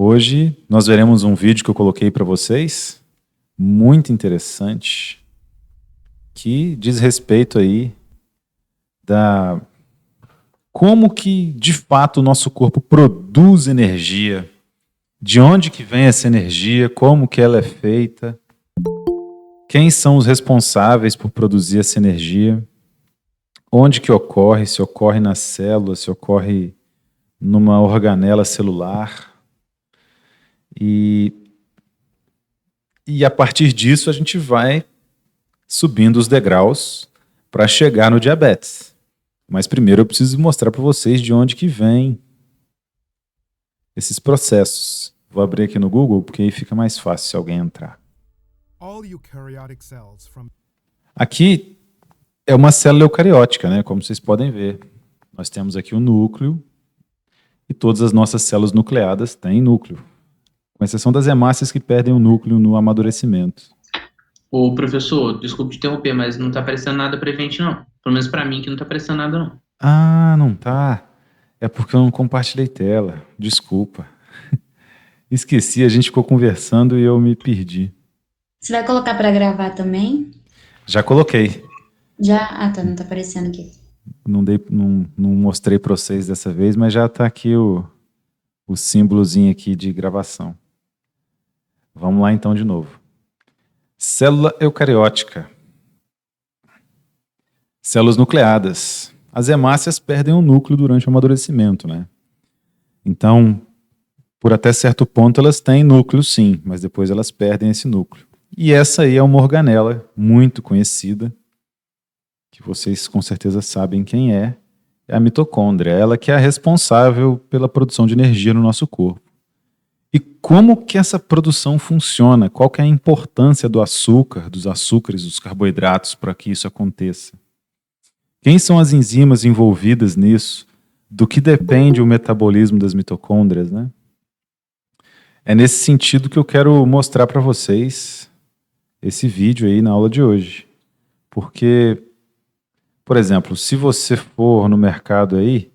Hoje nós veremos um vídeo que eu coloquei para vocês, muito interessante, que diz respeito aí da como que de fato o nosso corpo produz energia, de onde que vem essa energia, como que ela é feita, quem são os responsáveis por produzir essa energia, onde que ocorre, se ocorre na célula, se ocorre numa organela celular. E a partir disso a gente vai subindo os degraus para chegar no diabetes. Mas primeiro eu preciso mostrar para vocês de onde que vem esses processos. Vou abrir aqui no Google porque aí fica mais fácil se alguém entrar. Aqui é uma célula eucariótica, né? Como vocês podem ver. Nós temos aqui o núcleo e todas as nossas células nucleadas têm núcleo, com exceção das hemácias que perdem o núcleo no amadurecimento. Ô, professor, desculpe te interromper, mas não tá aparecendo nada pra gente, não. Pelo menos pra mim que não tá aparecendo nada, não. Ah, não tá? É porque eu não compartilhei tela. Desculpa. Esqueci, a gente ficou conversando e eu me perdi. Você vai colocar para gravar também? Já coloquei. Já? Ah, tá, não tá aparecendo aqui. Não mostrei para vocês dessa vez, mas já está aqui o símbolozinho aqui de gravação. Vamos lá então de novo. Célula eucariótica. Células nucleadas. As hemácias perdem o núcleo durante o amadurecimento, né? Então, por até certo ponto elas têm núcleo sim, mas depois elas perdem esse núcleo. E essa aí é uma organela muito conhecida, que vocês com certeza sabem quem é a mitocôndria. Ela que é a responsável pela produção de energia no nosso corpo. E como que essa produção funciona? Qual que é a importância do açúcar, dos açúcares, dos carboidratos para que isso aconteça? Quem são as enzimas envolvidas nisso? Do que depende o metabolismo das mitocôndrias, né? É nesse sentido que eu quero mostrar para vocês esse vídeo aí na aula de hoje. Porque, por exemplo, se você for no mercado aí,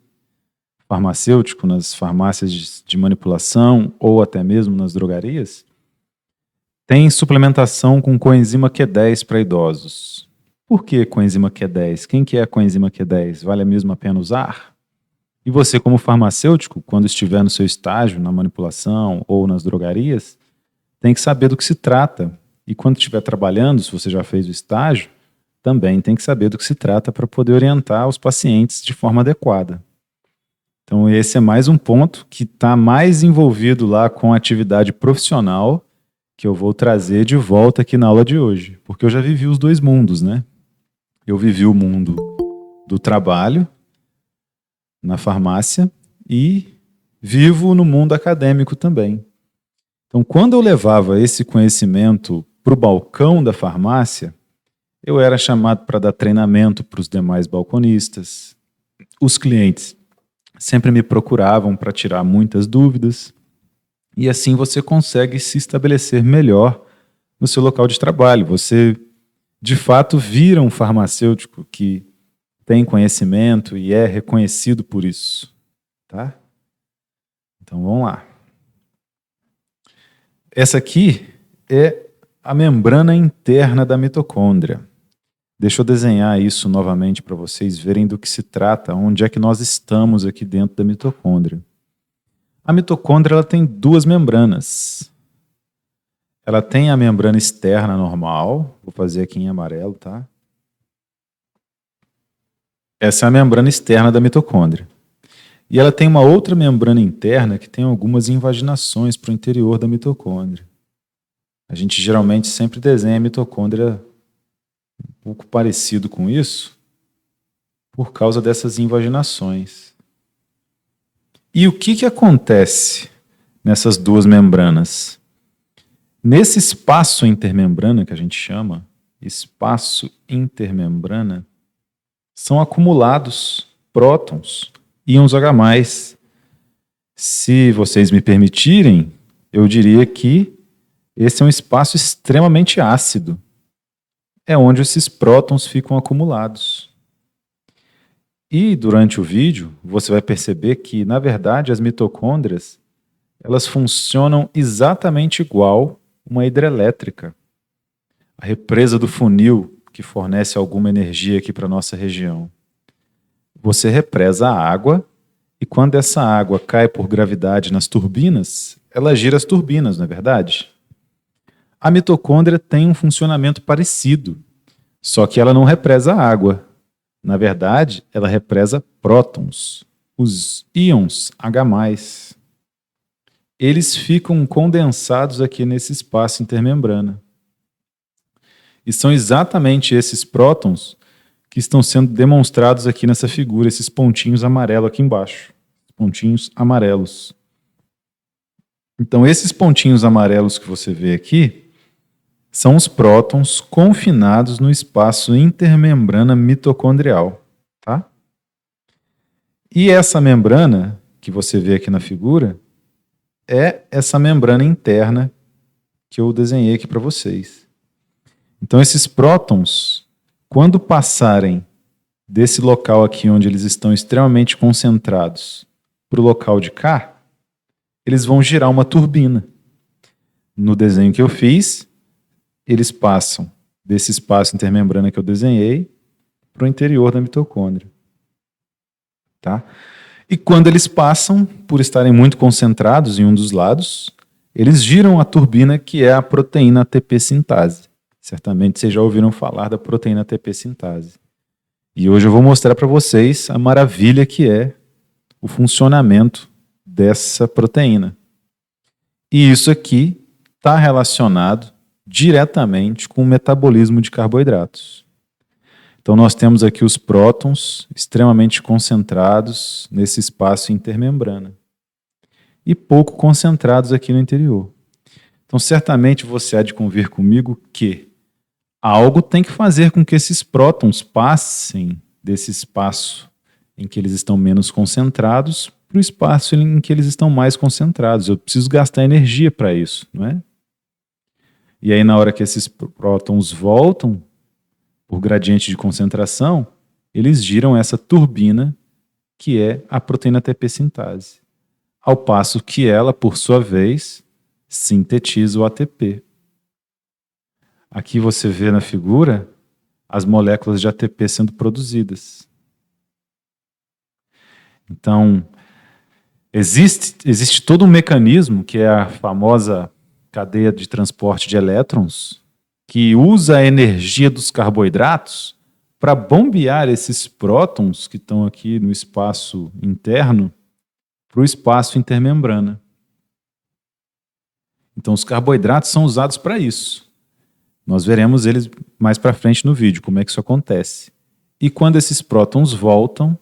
farmacêutico, nas farmácias de manipulação ou até mesmo nas drogarias, tem suplementação com coenzima Q10 para idosos. Por que coenzima Q10? Quem que é a coenzima Q10? Vale mesmo a pena usar? E você, como farmacêutico, quando estiver no seu estágio, na manipulação ou nas drogarias, tem que saber do que se trata. E quando estiver trabalhando, se você já fez o estágio, também tem que saber do que se trata para poder orientar os pacientes de forma adequada. Então esse é mais um ponto que está mais envolvido lá com a atividade profissional que eu vou trazer de volta aqui na aula de hoje. Porque eu já vivi os dois mundos, né? Eu vivi o mundo do trabalho na farmácia e vivo no mundo acadêmico também. Então, quando eu levava esse conhecimento para o balcão da farmácia, eu era chamado para dar treinamento para os demais balconistas. Os clientes sempre me procuravam para tirar muitas dúvidas. E assim você consegue se estabelecer melhor no seu local de trabalho. Você, de fato, vira um farmacêutico que tem conhecimento e é reconhecido por isso, tá? Então vamos lá. Essa aqui é a membrana interna da mitocôndria. Deixa eu desenhar isso novamente para vocês verem do que se trata, onde é que nós estamos aqui dentro da mitocôndria. A mitocôndria ela tem duas membranas. Ela tem a membrana externa normal, vou fazer aqui em amarelo, tá? Essa é a membrana externa da mitocôndria. E ela tem uma outra membrana interna que tem algumas invaginações para o interior da mitocôndria. A gente geralmente sempre desenha a mitocôndria um pouco parecido com isso por causa dessas invaginações. E o que acontece nessas duas membranas? Nesse espaço intermembrana que a gente chama, espaço intermembrana, são acumulados prótons, íons H+. Se vocês me permitirem, eu diria que esse é um espaço extremamente ácido. É onde esses prótons ficam acumulados. E durante o vídeo, você vai perceber que, na verdade, as mitocôndrias elas funcionam exatamente igual uma hidrelétrica. A represa do funil, que fornece alguma energia aqui para a nossa região. Você represa a água e quando essa água cai por gravidade nas turbinas, ela gira as turbinas, não é verdade? A mitocôndria tem um funcionamento parecido, só que ela não represa a água. Na verdade, ela represa prótons, os íons H+. Eles ficam condensados aqui nesse espaço intermembrana. E são exatamente esses prótons que estão sendo demonstrados aqui nessa figura, esses pontinhos amarelos aqui embaixo. Pontinhos amarelos. Então, esses pontinhos amarelos que você vê aqui são os prótons confinados no espaço intermembrana mitocondrial. Tá? E essa membrana que você vê aqui na figura é essa membrana interna que eu desenhei aqui para vocês. Então, esses prótons, quando passarem desse local aqui onde eles estão extremamente concentrados para o local de cá, eles vão girar uma turbina. No desenho que eu fiz, eles passam desse espaço intermembrana que eu desenhei para o interior da mitocôndria. Tá? E quando eles passam, por estarem muito concentrados em um dos lados, eles giram a turbina que é a proteína ATP sintase. Certamente vocês já ouviram falar da proteína ATP sintase. E hoje eu vou mostrar para vocês a maravilha que é o funcionamento dessa proteína. E isso aqui está relacionado diretamente com o metabolismo de carboidratos. Então nós temos aqui os prótons extremamente concentrados nesse espaço intermembrana e pouco concentrados aqui no interior. Então certamente você há de convir comigo que algo tem que fazer com que esses prótons passem desse espaço em que eles estão menos concentrados para o espaço em que eles estão mais concentrados. Eu preciso gastar energia para isso, não é? E aí na hora que esses prótons voltam por gradiente de concentração, eles giram essa turbina que é a proteína ATP sintase, ao passo que ela, por sua vez, sintetiza o ATP. Aqui você vê na figura as moléculas de ATP sendo produzidas. Então, existe todo um mecanismo, que é a famosa cadeia de transporte de elétrons, que usa a energia dos carboidratos para bombear esses prótons que estão aqui no espaço interno para o espaço intermembrana. Então, os carboidratos são usados para isso. Nós veremos eles mais para frente no vídeo, como é que isso acontece. E quando esses prótons voltam,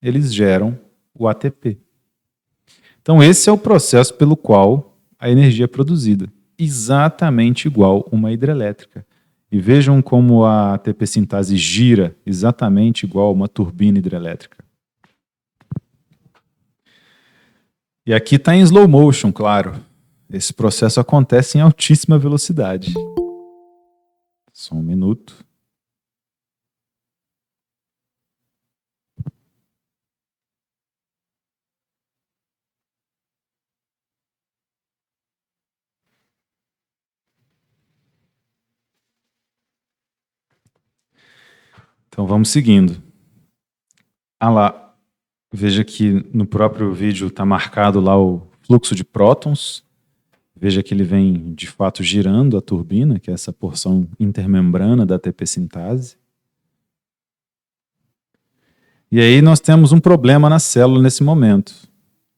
eles geram o ATP. Então esse é o processo pelo qual a energia é produzida. Exatamente igual uma hidrelétrica. E vejam como a ATP sintase gira exatamente igual uma turbina hidrelétrica. E aqui está em slow motion, claro. Esse processo acontece em altíssima velocidade. Só um minuto. Então vamos seguindo. Ah lá, veja que no próprio vídeo está marcado lá o fluxo de prótons. Veja que ele vem, de fato, girando a turbina, que é essa porção intermembrana da ATP sintase. E aí nós temos um problema na célula nesse momento.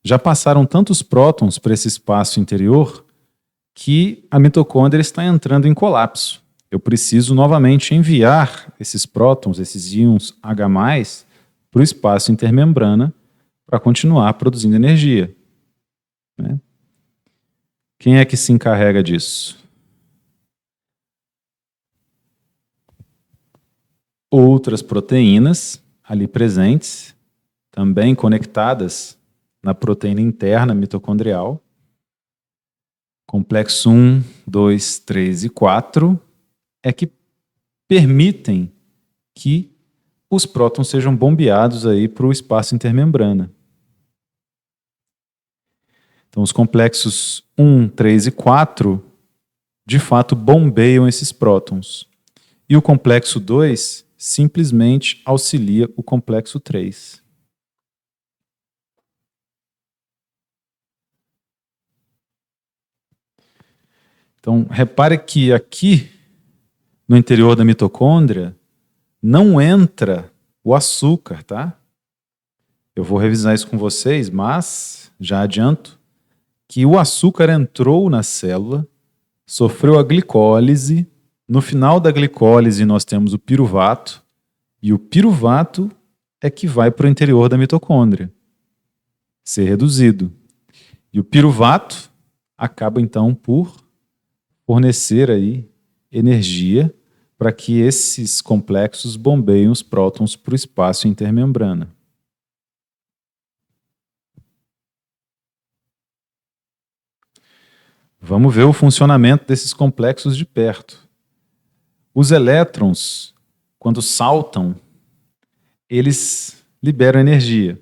Já passaram tantos prótons para esse espaço interior que a mitocôndria está entrando em colapso. Eu preciso novamente enviar esses prótons, esses íons H+, para o espaço intermembrana para continuar produzindo energia. Né? Quem é que se encarrega disso? Outras proteínas ali presentes, também conectadas na proteína interna mitocondrial. Complexo 1, 2, 3 e 4 é que permitem que os prótons sejam bombeados aí para o espaço intermembrana. Então, os complexos 1, 3 e 4, de fato, bombeiam esses prótons. E o complexo 2 simplesmente auxilia o complexo 3. Então, repare que aqui, no interior da mitocôndria, não entra o açúcar, tá? Eu vou revisar isso com vocês, mas já adianto que o açúcar entrou na célula, sofreu a glicólise. No final da glicólise nós temos o piruvato, e o piruvato é que vai para o interior da mitocôndria ser reduzido. E o piruvato acaba então por fornecer aí energia para que esses complexos bombeiem os prótons para o espaço intermembrana. Vamos ver o funcionamento desses complexos de perto. Os elétrons, quando saltam, eles liberam energia.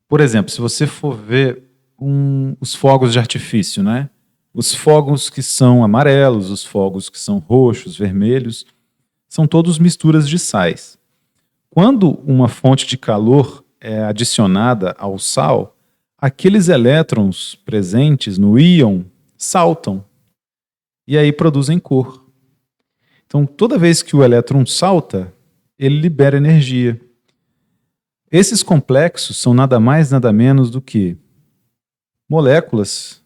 Por exemplo, se você for ver os fogos de artifício, né? Os fogos que são amarelos, os fogos que são roxos, vermelhos, são todos misturas de sais. Quando uma fonte de calor é adicionada ao sal, aqueles elétrons presentes no íon saltam e aí produzem cor. Então, toda vez que o elétron salta, ele libera energia. Esses complexos são nada mais, nada menos do que moléculas,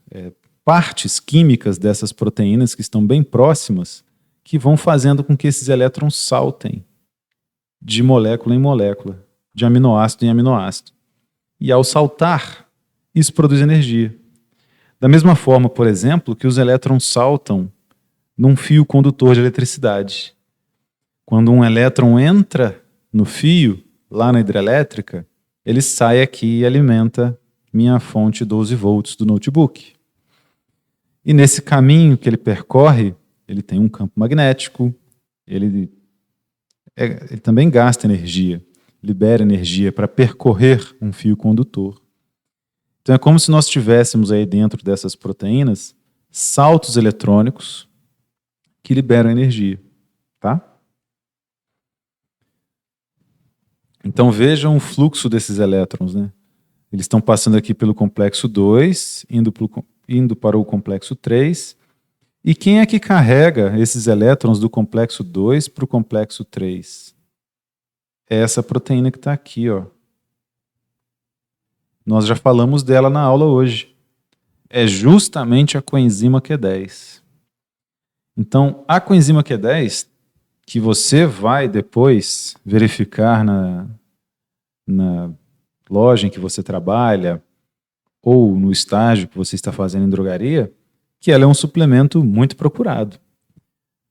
partes químicas dessas proteínas que estão bem próximas, que vão fazendo com que esses elétrons saltem de molécula em molécula, de aminoácido em aminoácido. E ao saltar, isso produz energia. Da mesma forma, por exemplo, que os elétrons saltam num fio condutor de eletricidade. Quando um elétron entra no fio, lá na hidrelétrica, ele sai aqui e alimenta minha fonte 12 volts do notebook. E nesse caminho que ele percorre, ele tem um campo magnético, ele também gasta energia, libera energia para percorrer um fio condutor. Então é como se nós tivéssemos aí dentro dessas proteínas saltos eletrônicos que liberam energia, tá? Então vejam o fluxo desses elétrons, né? Eles estão passando aqui pelo complexo 2, indo para o complexo 3. E quem é que carrega esses elétrons do complexo 2 para o complexo 3? É essa proteína que está aqui, ó. Nós já falamos dela na aula hoje. É justamente a coenzima Q10. Então, a coenzima Q10, que você vai depois verificar na loja em que você trabalha ou no estágio que você está fazendo em drogaria, que ela é um suplemento muito procurado.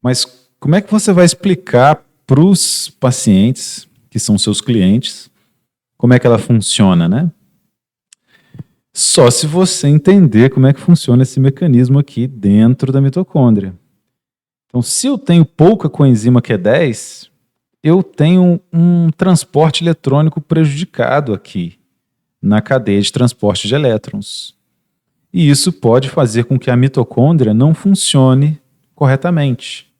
Mas como é que você vai explicar para os pacientes, que são seus clientes, como é que ela funciona, né? Só se você entender como é que funciona esse mecanismo aqui dentro da mitocôndria. Então, se eu tenho pouca coenzima Q10, eu tenho um transporte eletrônico prejudicado aqui na cadeia de transporte de elétrons. E isso pode fazer com que a mitocôndria não funcione corretamente.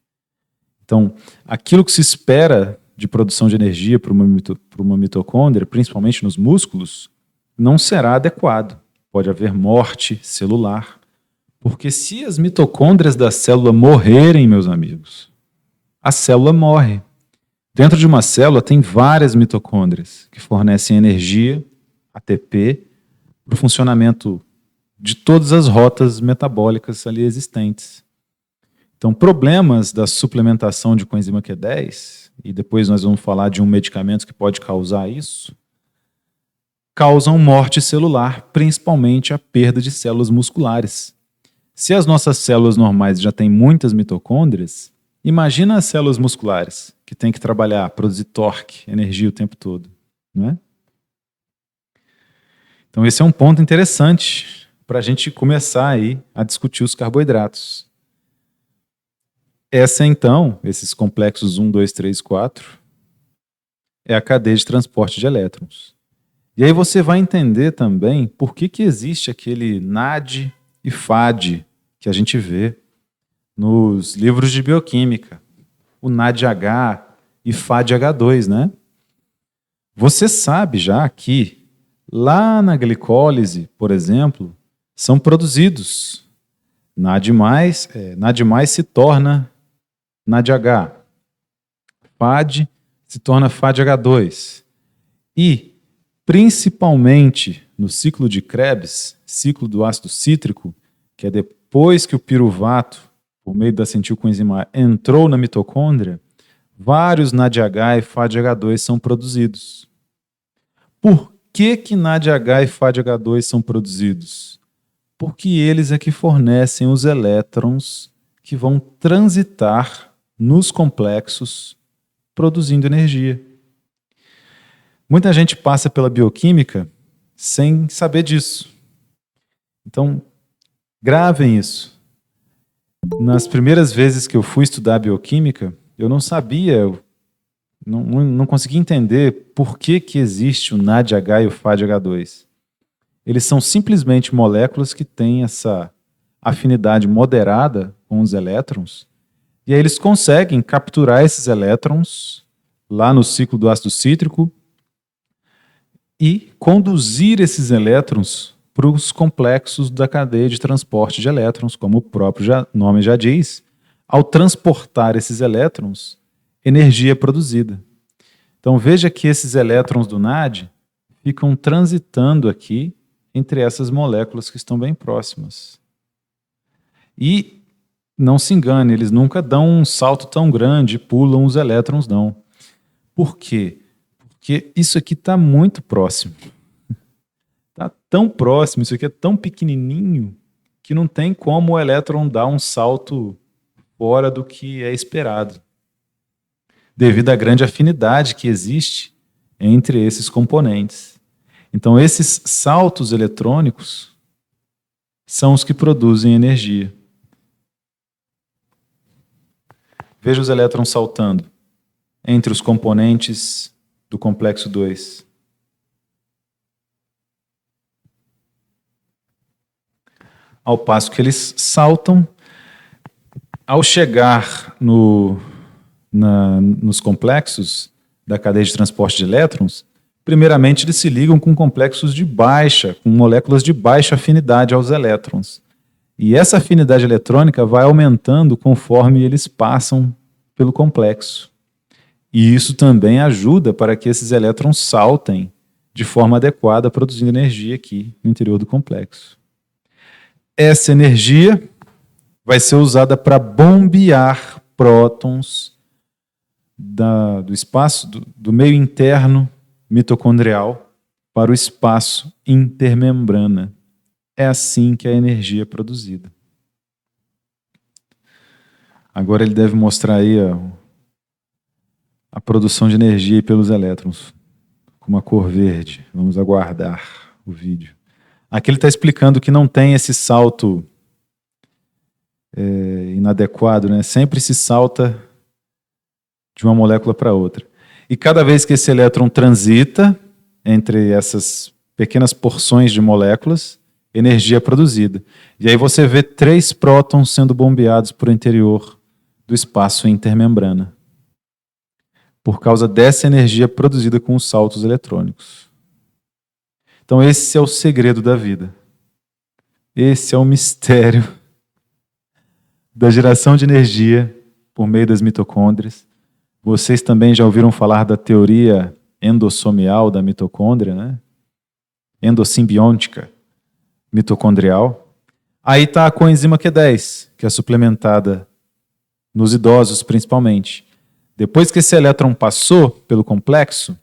Então, aquilo que se espera de produção de energia para uma mitocôndria, principalmente nos músculos, não será adequado. Pode haver morte celular. Porque se as mitocôndrias da célula morrerem, meus amigos, a célula morre. Dentro de uma célula tem várias mitocôndrias que fornecem energia, ATP, para o funcionamento de todas as rotas metabólicas ali existentes. Então, problemas da suplementação de coenzima Q10, e depois nós vamos falar de um medicamento que pode causar isso, causam morte celular, principalmente a perda de células musculares. Se as nossas células normais já têm muitas mitocôndrias, imagina as células musculares, que têm que trabalhar, produzir torque, energia o tempo todo, não é? Então esse é um ponto interessante para a gente começar aí a discutir os carboidratos. Essa então, esses complexos 1, 2, 3, 4, é a cadeia de transporte de elétrons. E aí você vai entender também por que existe aquele NAD e FAD que a gente vê nos livros de bioquímica. O NADH e FADH2, né? Você sabe já que lá na glicólise, por exemplo, são produzidos NAD+, NAD+ se torna NADH, FAD se torna FADH2. E, principalmente no ciclo de Krebs, ciclo do ácido cítrico, que é depois que o piruvato, por meio da acetilcoenzima, entrou na mitocôndria, vários NADH e FADH2 são produzidos. Por que NADH e FADH2 são produzidos? Porque eles é que fornecem os elétrons que vão transitar nos complexos produzindo energia. Muita gente passa pela bioquímica sem saber disso. Então, gravem isso. Nas primeiras vezes que eu fui estudar bioquímica, eu não sabia, não conseguia entender por que existe o NADH e o FADH2. Eles são simplesmente moléculas que têm essa afinidade moderada com os elétrons, e aí eles conseguem capturar esses elétrons lá no ciclo do ácido cítrico e conduzir esses elétrons para os complexos da cadeia de transporte de elétrons, como o próprio nome já diz. Ao transportar esses elétrons, energia é produzida. Então veja que esses elétrons do NAD ficam transitando aqui entre essas moléculas que estão bem próximas. E não se engane, eles nunca dão um salto tão grande, pulam os elétrons, não. Por quê? Porque isso aqui está muito próximo. Está tão próximo, isso aqui é tão pequenininho, que não tem como o elétron dar um salto fora do que é esperado, devido à grande afinidade que existe entre esses componentes. Então, esses saltos eletrônicos são os que produzem energia. Veja os elétrons saltando entre os componentes do complexo 2. Ao passo que eles saltam, ao chegar nos complexos da cadeia de transporte de elétrons, primeiramente eles se ligam com complexos de baixa, com moléculas de baixa afinidade aos elétrons. E essa afinidade eletrônica vai aumentando conforme eles passam pelo complexo. E isso também ajuda para que esses elétrons saltem de forma adequada, produzindo energia aqui no interior do complexo. Essa energia vai ser usada para bombear prótons do espaço, do meio interno mitocondrial para o espaço intermembrana. É assim que a energia é produzida. Agora ele deve mostrar aí a produção de energia pelos elétrons, com uma cor verde. Vamos aguardar o vídeo. Aqui ele está explicando que não tem esse salto inadequado, né? Sempre se salta de uma molécula para outra. E cada vez que esse elétron transita entre essas pequenas porções de moléculas, energia é produzida. E aí você vê 3 prótons sendo bombeados para o interior do espaço intermembrana, por causa dessa energia produzida com os saltos eletrônicos. Então esse é o segredo da vida. Esse é o mistério da geração de energia por meio das mitocôndrias. Vocês também já ouviram falar da teoria endossomial da mitocôndria, né? Endossimbiótica mitocondrial. Aí está a coenzima Q10, que é suplementada nos idosos principalmente. Depois que esse elétron passou pelo complexo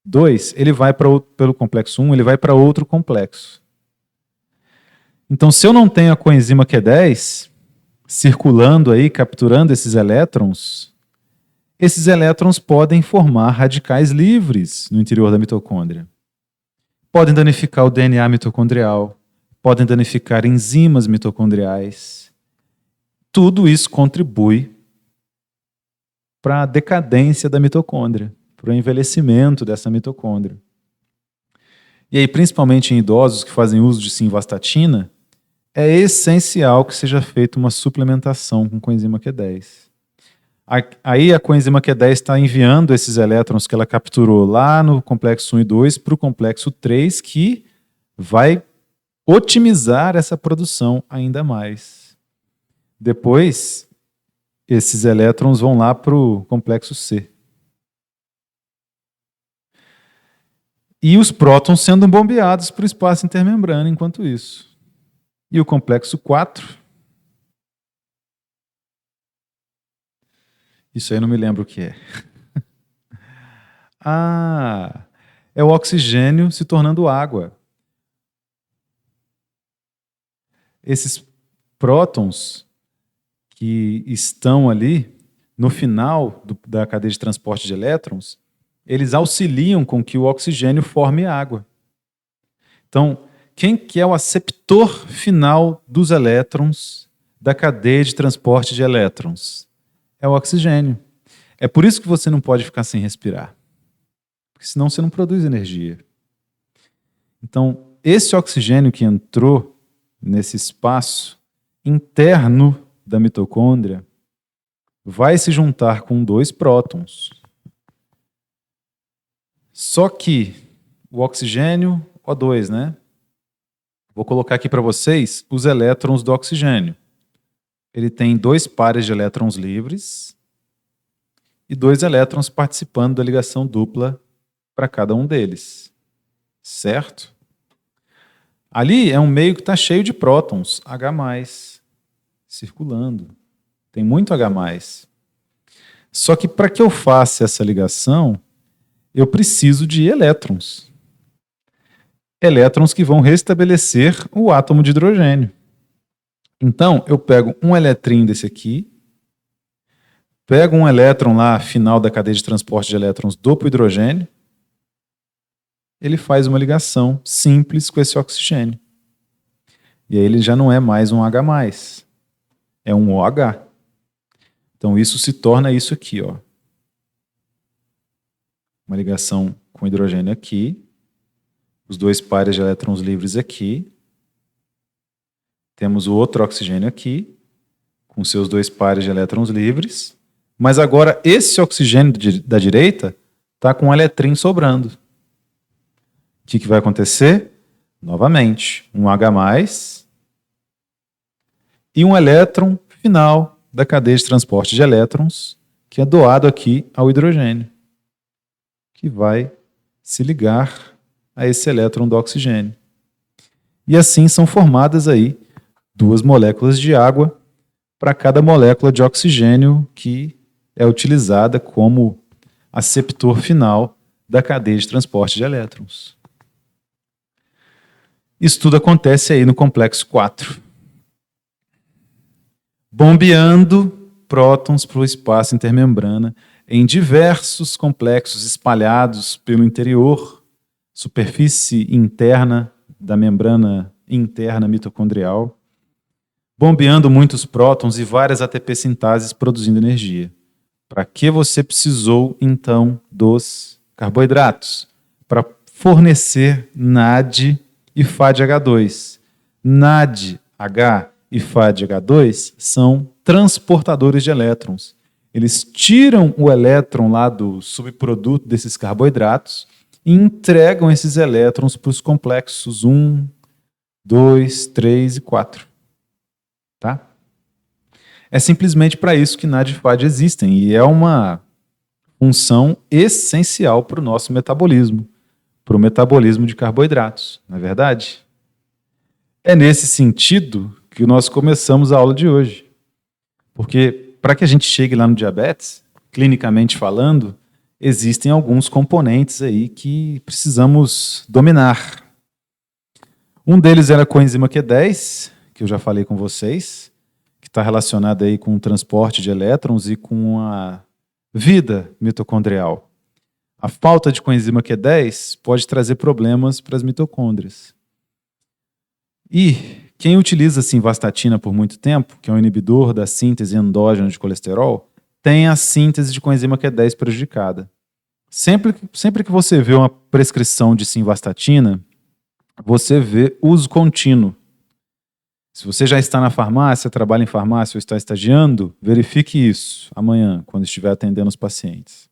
2, ele vai pelo complexo 1, ele vai para outro complexo. Então, se eu não tenho a coenzima Q10 circulando aí, capturando esses elétrons podem formar radicais livres no interior da mitocôndria. Podem danificar o DNA mitocondrial, podem danificar enzimas mitocondriais. Tudo isso contribui para a decadência da mitocôndria, para o envelhecimento dessa mitocôndria. e aí principalmente em idosos que fazem uso de simvastatina, é essencial que seja feita uma suplementação com coenzima Q10. Aí a coenzima Q10 está enviando esses elétrons que ela capturou lá no complexo 1 e 2 para o complexo 3, que vai otimizar essa produção ainda mais. Depois, esses elétrons vão lá para o complexo C. E os prótons sendo bombeados para o espaço intermembrana enquanto isso. E o complexo 4, isso aí eu não me lembro o que é. É o oxigênio se tornando água. Esses prótons que estão ali no final da cadeia de transporte de elétrons, eles auxiliam com que o oxigênio forme água. Então, quem que é o aceptor final dos elétrons da cadeia de transporte de elétrons? É o oxigênio. É por isso que você não pode ficar sem respirar. Porque senão você não produz energia. Então, esse oxigênio que entrou nesse espaço interno da mitocôndria vai se juntar com 2 prótons. Só que o oxigênio, O2, né? Vou colocar aqui para vocês os elétrons do oxigênio. Ele tem 2 pares de elétrons livres e 2 elétrons participando da ligação dupla para cada um deles. Certo? Ali é um meio que está cheio de prótons, H+, circulando. Tem muito H+. Só que para que eu faça essa ligação, eu preciso de elétrons. Elétrons que vão restabelecer o átomo de hidrogênio. Então, eu pego um eletrinho desse aqui, pego um elétron lá, final da cadeia de transporte de elétrons, dou para o hidrogênio, ele faz uma ligação simples com esse oxigênio. E aí ele já não é mais um H+, é um OH. Então isso se torna isso aqui, ó. Uma ligação com hidrogênio aqui, os 2 pares de elétrons livres aqui, temos o outro oxigênio aqui, com seus 2 pares de elétrons livres, mas agora esse oxigênio da direita está com um eletrinho sobrando. O que vai acontecer? Novamente, um H+, e um elétron final da cadeia de transporte de elétrons, que é doado aqui ao hidrogênio, que vai se ligar a esse elétron do oxigênio. E assim são formadas aí 2 moléculas de água para cada molécula de oxigênio que é utilizada como aceptor final da cadeia de transporte de elétrons. Isso tudo acontece aí no complexo 4. Bombeando prótons para o espaço intermembrana em diversos complexos espalhados pelo interior, superfície interna da membrana interna mitocondrial, bombeando muitos prótons e várias ATP sintases produzindo energia. Para que você precisou, então, dos carboidratos? Para fornecer NAD e FADH2. NADH e FADH2 são transportadores de elétrons. Eles tiram o elétron lá do subproduto desses carboidratos e entregam esses elétrons para os complexos 1, 2, 3 e 4. Tá? É simplesmente para isso que NAD e FAD existem e é uma função essencial para o nosso metabolismo, para o metabolismo de carboidratos, não é verdade? É nesse sentido que nós começamos a aula de hoje. Porque para que a gente chegue lá no diabetes, clinicamente falando, existem alguns componentes aí que precisamos dominar. Um deles era a coenzima Q10, que eu já falei com vocês, que está relacionada aí com o transporte de elétrons e com a vida mitocondrial. A falta de coenzima Q10 pode trazer problemas para as mitocôndrias. E quem utiliza simvastatina por muito tempo, que é um inibidor da síntese endógena de colesterol, tem a síntese de coenzima Q10 prejudicada. Sempre que você vê uma prescrição de simvastatina, você vê uso contínuo. Se você já está na farmácia, trabalha em farmácia ou está estagiando, verifique isso amanhã, quando estiver atendendo os pacientes.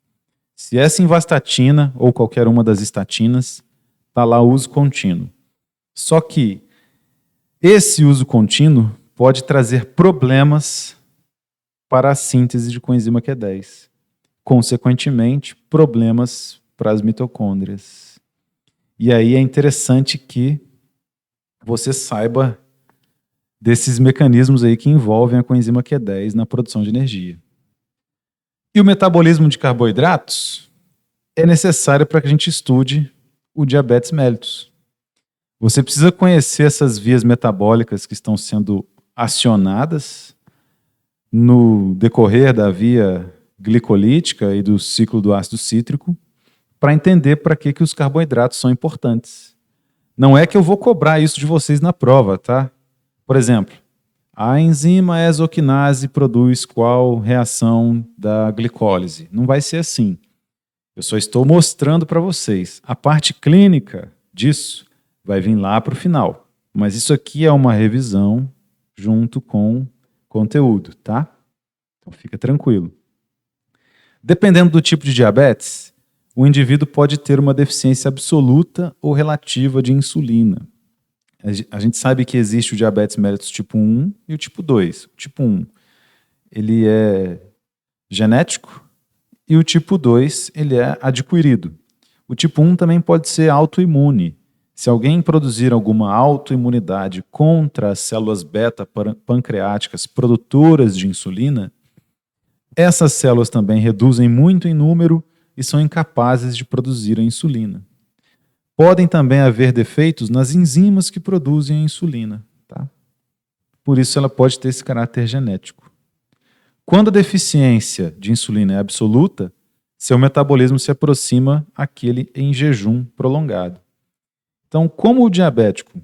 Se é simvastatina ou qualquer uma das estatinas, está lá o uso contínuo. Só que esse uso contínuo pode trazer problemas para a síntese de coenzima Q10. Consequentemente, problemas para as mitocôndrias. E aí é interessante que você saiba desses mecanismos aí que envolvem a coenzima Q10 na produção de energia. E o metabolismo de carboidratos é necessário para que a gente estude o diabetes mellitus. Você precisa conhecer essas vias metabólicas que estão sendo acionadas no decorrer da via glicolítica e do ciclo do ácido cítrico para entender para que os carboidratos são importantes. Não é que eu vou cobrar isso de vocês na prova, tá? Por exemplo, a enzima exoquinase produz qual reação da glicólise? Não vai ser assim. Eu só estou mostrando para vocês. A parte clínica disso vai vir lá para o final. Mas isso aqui é uma revisão junto com conteúdo, tá? Então fica tranquilo. Dependendo do tipo de diabetes, o indivíduo pode ter uma deficiência absoluta ou relativa de insulina. A gente sabe que existe o diabetes mellitus tipo 1 e o tipo 2. O tipo 1, ele é genético e o tipo 2, ele é adquirido. O tipo 1 também pode ser autoimune. Se alguém produzir alguma autoimunidade contra as células beta-pancreáticas produtoras de insulina, essas células também reduzem muito em número e são incapazes de produzir a insulina. Podem também haver defeitos nas enzimas que produzem a insulina, tá? Por isso ela pode ter esse caráter genético. Quando a deficiência de insulina é absoluta, seu metabolismo se aproxima àquele em jejum prolongado. Então, como o diabético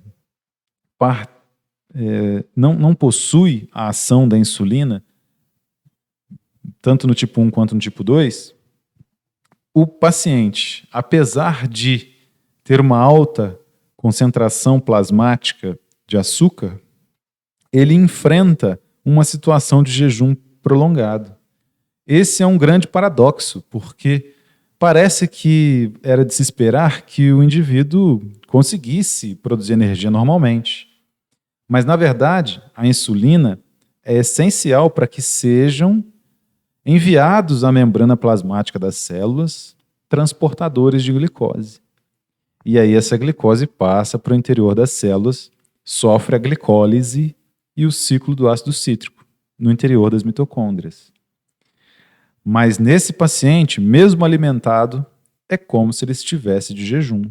não possui a ação da insulina, tanto no tipo 1 quanto no tipo 2, o paciente, apesar de ter uma alta concentração plasmática de açúcar, ele enfrenta uma situação de jejum prolongado. Esse é um grande paradoxo, porque parece que era de se esperar que o indivíduo conseguisse produzir energia normalmente. Mas, na verdade, a insulina é essencial para que sejam enviados à membrana plasmática das células transportadores de glicose. E aí essa glicose passa para o interior das células, sofre a glicólise e o ciclo do ácido cítrico no interior das mitocôndrias. Mas nesse paciente, mesmo alimentado, é como se ele estivesse de jejum.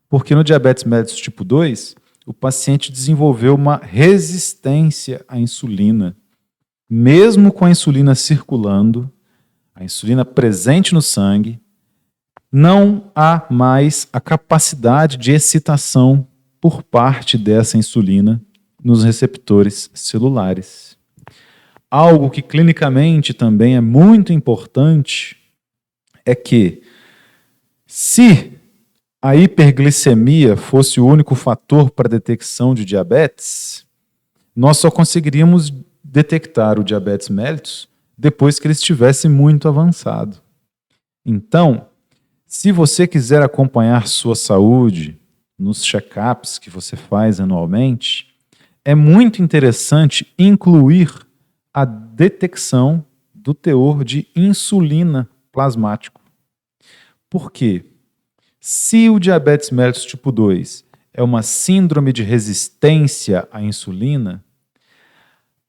Porque no diabetes mellitus tipo 2, o paciente desenvolveu uma resistência à insulina. Mesmo com a insulina circulando, a insulina presente no sangue, não há mais a capacidade de excitação por parte dessa insulina nos receptores celulares. Algo que clinicamente também é muito importante é que, se a hiperglicemia fosse o único fator para a detecção de diabetes, nós só conseguiríamos detectar o diabetes mellitus depois que ele estivesse muito avançado. Então, se você quiser acompanhar sua saúde nos check-ups que você faz anualmente, é muito interessante incluir a detecção do teor de insulina plasmático. Por quê? Se o diabetes mellitus tipo 2 é uma síndrome de resistência à insulina,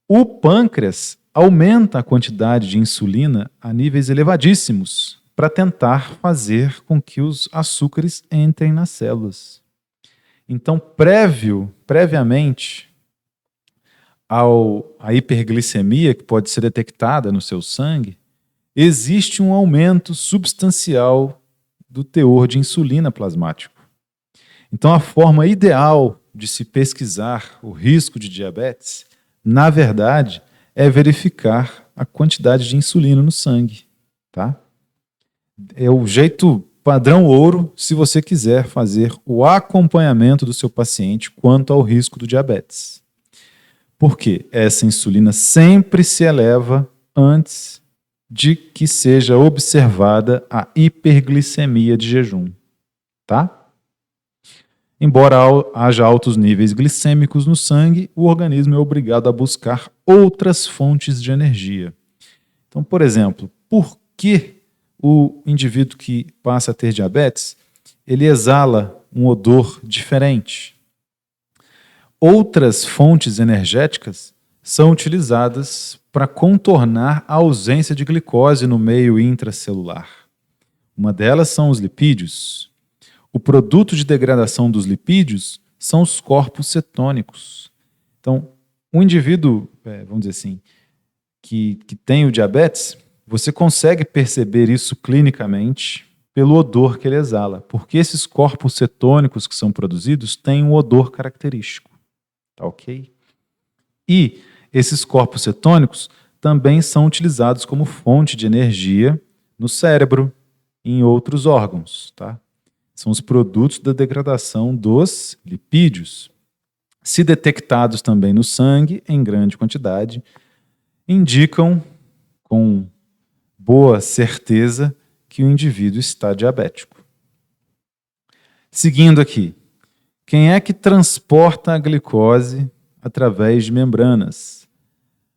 o pâncreas aumenta a quantidade de insulina a níveis elevadíssimos para tentar fazer com que os açúcares entrem nas células. Então, previamente à hiperglicemia, que pode ser detectada no seu sangue, existe um aumento substancial do teor de insulina plasmático. Então, a forma ideal de se pesquisar o risco de diabetes, na verdade, é verificar a quantidade de insulina no sangue, tá? É o jeito padrão ouro se você quiser fazer o acompanhamento do seu paciente quanto ao risco do diabetes. Porque essa insulina sempre se eleva antes de que seja observada a hiperglicemia de jejum, tá? Embora haja altos níveis glicêmicos no sangue, o organismo é obrigado a buscar outras fontes de energia. Então, por exemplo, por que o indivíduo que passa a ter diabetes, ele exala um odor diferente? Outras fontes energéticas são utilizadas para contornar a ausência de glicose no meio intracelular. Uma delas são os lipídios. O produto de degradação dos lipídios são os corpos cetônicos. Então, um indivíduo, vamos dizer assim, que tem o diabetes, você consegue perceber isso clinicamente pelo odor que ele exala, porque esses corpos cetônicos que são produzidos têm um odor característico, tá ok? E esses corpos cetônicos também são utilizados como fonte de energia no cérebro e em outros órgãos, tá? São os produtos da degradação dos lipídios. Se detectados também no sangue, em grande quantidade, indicam com boa certeza que o indivíduo está diabético. Seguindo aqui, quem é que transporta a glicose através de membranas?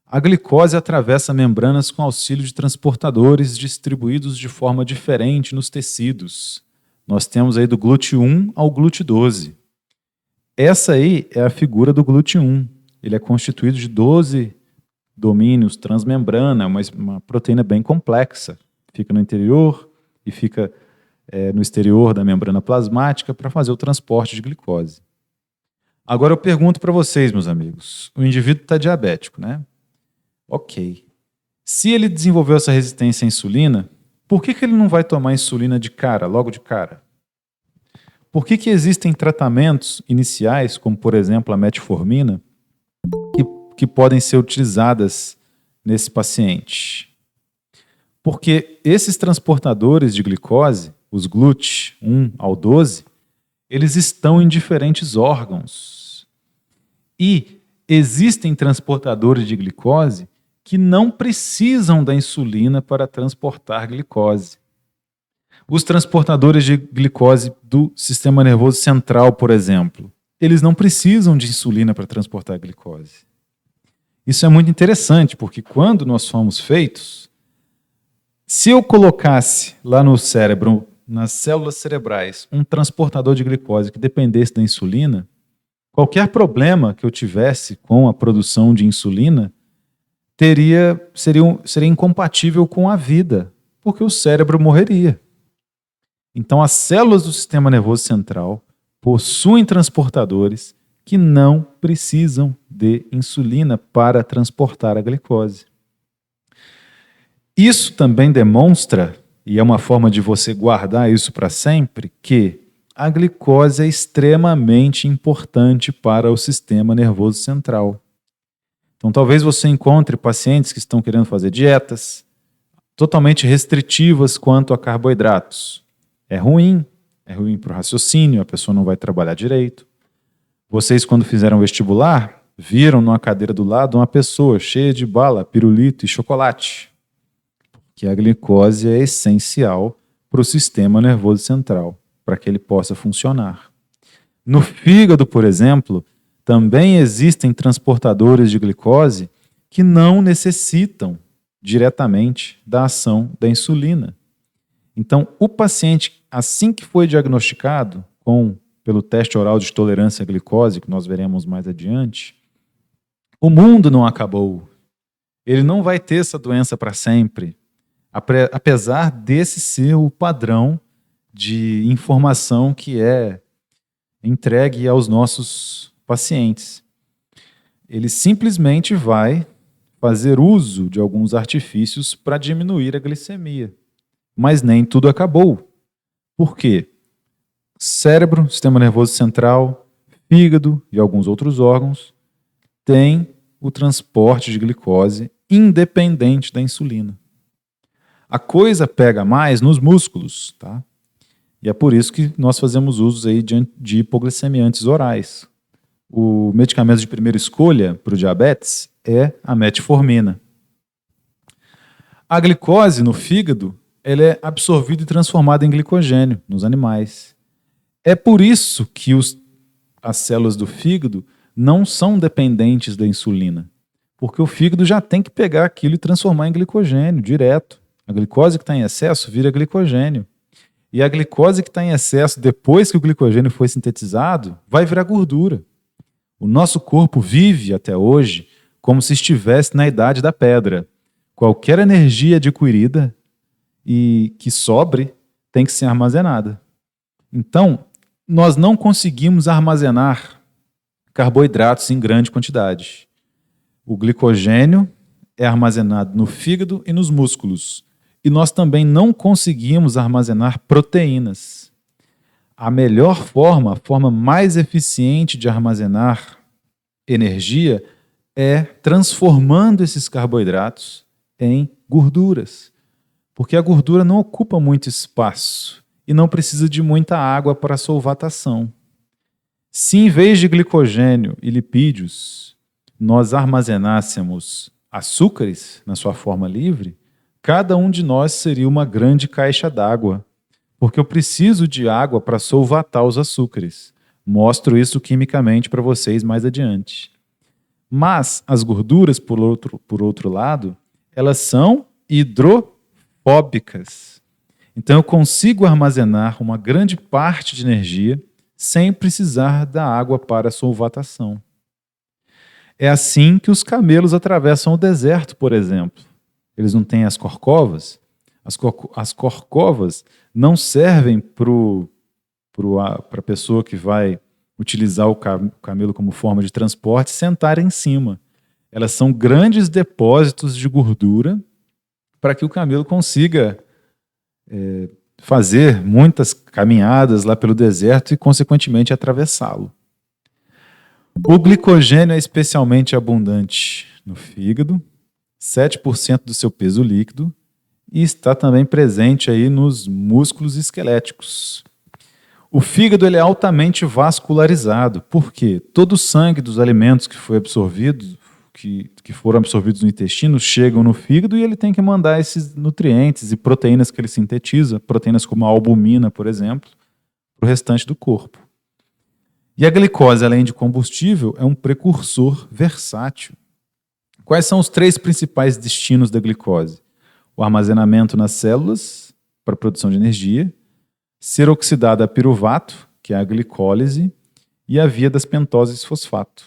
A glicose atravessa membranas com auxílio de transportadores distribuídos de forma diferente nos tecidos. Nós temos aí do GLUT1 ao GLUT12. Essa aí é a figura do GLUT1. Ele é constituído de 12 domínios transmembrana, uma proteína bem complexa. Fica no interior e fica no exterior da membrana plasmática para fazer o transporte de glicose. Agora eu pergunto para vocês, meus amigos, o indivíduo está diabético, né? Ok. Se ele desenvolveu essa resistência à insulina, por que ele não vai tomar insulina de cara, logo de cara? Por que existem tratamentos iniciais, como por exemplo a metformina, que podem ser utilizadas nesse paciente? Porque esses transportadores de glicose, os GLUT1 ao 12, eles estão em diferentes órgãos. E existem transportadores de glicose que não precisam da insulina para transportar glicose. Os transportadores de glicose do sistema nervoso central, por exemplo, eles não precisam de insulina para transportar glicose. Isso é muito interessante, porque quando nós fomos feitos, se eu colocasse lá no cérebro, nas células cerebrais, um transportador de glicose que dependesse da insulina, qualquer problema que eu tivesse com a produção de insulina seria incompatível com a vida, porque o cérebro morreria. Então, as células do sistema nervoso central possuem transportadores que não precisam de insulina para transportar a glicose. Isso também demonstra, e é uma forma de você guardar isso para sempre, que a glicose é extremamente importante para o sistema nervoso central. Então, talvez você encontre pacientes que estão querendo fazer dietas totalmente restritivas quanto a carboidratos. É ruim para o raciocínio, a pessoa não vai trabalhar direito. Vocês, quando fizeram vestibular, viram numa cadeira do lado uma pessoa cheia de bala, pirulito e chocolate. Que a glicose é essencial para o sistema nervoso central, para que ele possa funcionar. No fígado, por exemplo, também existem transportadores de glicose que não necessitam diretamente da ação da insulina. Então, o paciente, assim que foi diagnosticado pelo teste oral de tolerância à glicose, que nós veremos mais adiante, o mundo não acabou. Ele não vai ter essa doença para sempre, apesar desse ser o padrão de informação que é entregue aos nossos pacientes. Ele simplesmente vai fazer uso de alguns artifícios para diminuir a glicemia. Mas nem tudo acabou. Por quê? Cérebro, sistema nervoso central, fígado e alguns outros órgãos têm o transporte de glicose independente da insulina. A coisa pega mais nos músculos, tá? E é por isso que nós fazemos uso aí de hipoglicemiantes orais. O medicamento de primeira escolha para o diabetes é a metformina. A glicose no fígado, ela é absorvida e transformada em glicogênio nos animais. É por isso que as células do fígado não são dependentes da insulina, porque o fígado já tem que pegar aquilo e transformar em glicogênio direto. A glicose que está em excesso vira glicogênio. E a glicose que está em excesso, depois que o glicogênio foi sintetizado, vai virar gordura. O nosso corpo vive até hoje como se estivesse na idade da pedra. Qualquer energia adquirida e que sobre tem que ser armazenada. Então, nós não conseguimos armazenar carboidratos em grande quantidade. O glicogênio é armazenado no fígado e nos músculos. E nós também não conseguimos armazenar proteínas. A melhor forma, a forma mais eficiente de armazenar energia é transformando esses carboidratos em gorduras. Porque a gordura não ocupa muito espaço e não precisa de muita água para solvatação. Se em vez de glicogênio e lipídios nós armazenássemos açúcares na sua forma livre, cada um de nós seria uma grande caixa d'água, porque eu preciso de água para solvatar os açúcares. Mostro isso quimicamente para vocês mais adiante. Mas as gorduras, por outro lado, elas são hidrofóbicas. Então eu consigo armazenar uma grande parte de energia sem precisar da água para solvatação. É assim que os camelos atravessam o deserto, por exemplo. Eles não têm as corcovas. As corcovas não servem para a pessoa que vai utilizar o camelo como forma de transporte sentar em cima. Elas são grandes depósitos de gordura para que o camelo consiga fazer muitas caminhadas lá pelo deserto e, consequentemente, atravessá-lo. O glicogênio é especialmente abundante no fígado, 7% do seu peso líquido, e está também presente aí nos músculos esqueléticos. O fígado ele é altamente vascularizado, porque todo o sangue dos alimentos que foi absorvido, que foram absorvidos no intestino, chegam no fígado e ele tem que mandar esses nutrientes e proteínas que ele sintetiza, proteínas como a albumina, por exemplo, para o restante do corpo. E a glicose, além de combustível, é um precursor versátil. Quais são os 3 principais destinos da glicose? O armazenamento nas células, para a produção de energia, ser oxidada a piruvato, que é a glicólise, e a via das pentoses fosfato.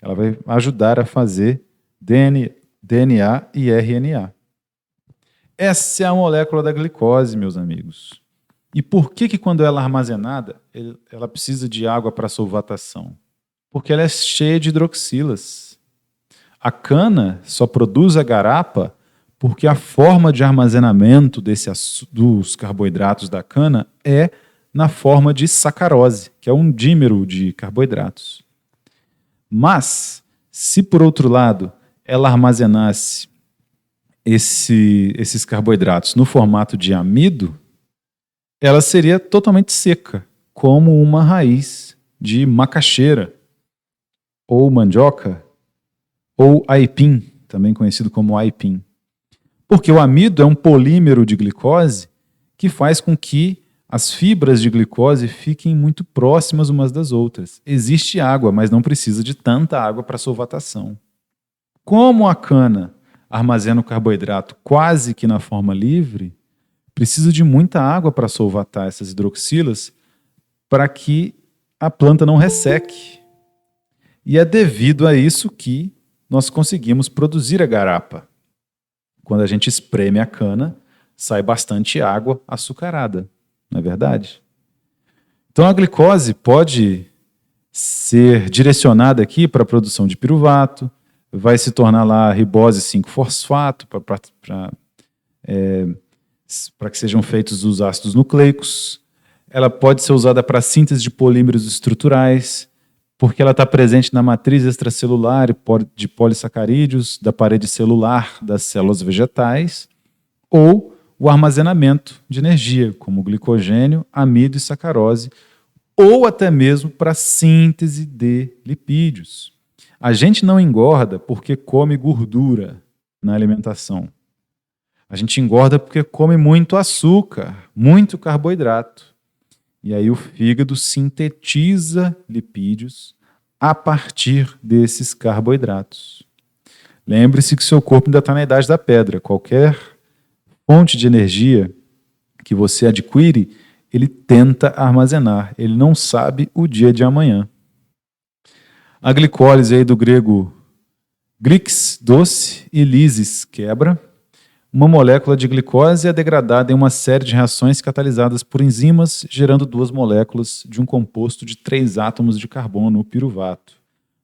Ela vai ajudar a fazer DNA e RNA. Essa é a molécula da glicose, meus amigos. E por que quando ela é armazenada, ela precisa de água para solvatação? Porque ela é cheia de hidroxilas. A cana só produz a garapa porque a forma de armazenamento dos carboidratos da cana é na forma de sacarose, que é um dímero de carboidratos. Mas, se por outro lado ela armazenasse esses carboidratos no formato de amido, ela seria totalmente seca, como uma raiz de macaxeira, ou mandioca, ou aipim, também conhecido como aipim. Porque o amido é um polímero de glicose que faz com que as fibras de glicose fiquem muito próximas umas das outras. Existe água, mas não precisa de tanta água para solvatação. Como a cana armazena o carboidrato quase que na forma livre, precisa de muita água para solvatar essas hidroxilas para que a planta não resseque. E é devido a isso que nós conseguimos produzir a garapa. Quando a gente espreme a cana, sai bastante água açucarada. Não é verdade? Então a glicose pode ser direcionada aqui para a produção de piruvato, vai se tornar lá ribose 5-fosfato para que sejam feitos os ácidos nucleicos. Ela pode ser usada para síntese de polímeros estruturais, porque ela está presente na matriz extracelular de polissacarídeos da parede celular das células vegetais, ou o armazenamento de energia, como glicogênio, amido e sacarose, ou até mesmo para a síntese de lipídios. A gente não engorda porque come gordura na alimentação. A gente engorda porque come muito açúcar, muito carboidrato. E aí o fígado sintetiza lipídios a partir desses carboidratos. Lembre-se que seu corpo ainda está na idade da pedra. Qualquer fonte de energia que você adquire, ele tenta armazenar. Ele não sabe o dia de amanhã. A glicólise aí do grego glix, doce, e lysis, quebra. Uma molécula de glicose é degradada em uma série de reações catalisadas por enzimas, gerando 2 moléculas de um composto de 3 átomos de carbono, o piruvato.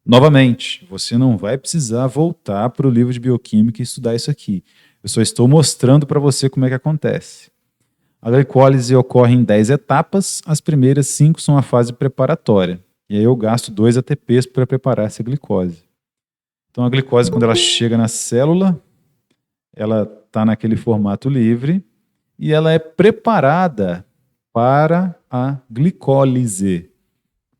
Novamente, você não vai precisar voltar para o livro de bioquímica e estudar isso aqui. Eu só estou mostrando para você como é que acontece. A glicólise ocorre em 10 etapas, as primeiras 5 são a fase preparatória. E aí eu gasto 2 ATPs para preparar essa glicose. Então a glicose, quando ela chega na célula, ela está naquele formato livre e ela é preparada para a glicólise.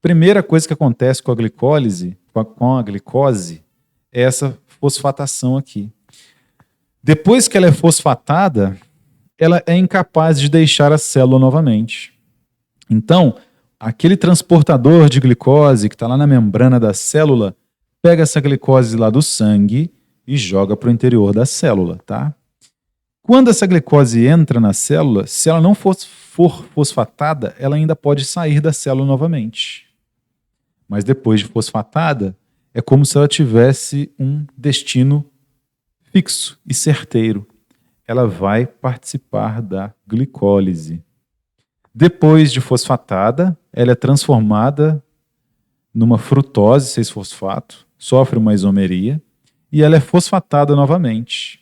Primeira coisa que acontece com a glicólise, com a glicose, é essa fosfatação aqui. Depois que ela é fosfatada, ela é incapaz de deixar a célula novamente. Então, aquele transportador de glicose que está lá na membrana da célula, pega essa glicose lá do sangue e joga para o interior da célula, tá? Quando essa glicose entra na célula, se ela não for fosfatada, ela ainda pode sair da célula novamente. Mas depois de fosfatada, é como se ela tivesse um destino fixo e certeiro. Ela vai participar da glicólise. Depois de fosfatada, ela é transformada numa frutose 6-fosfato, sofre uma isomeria, e ela é fosfatada novamente.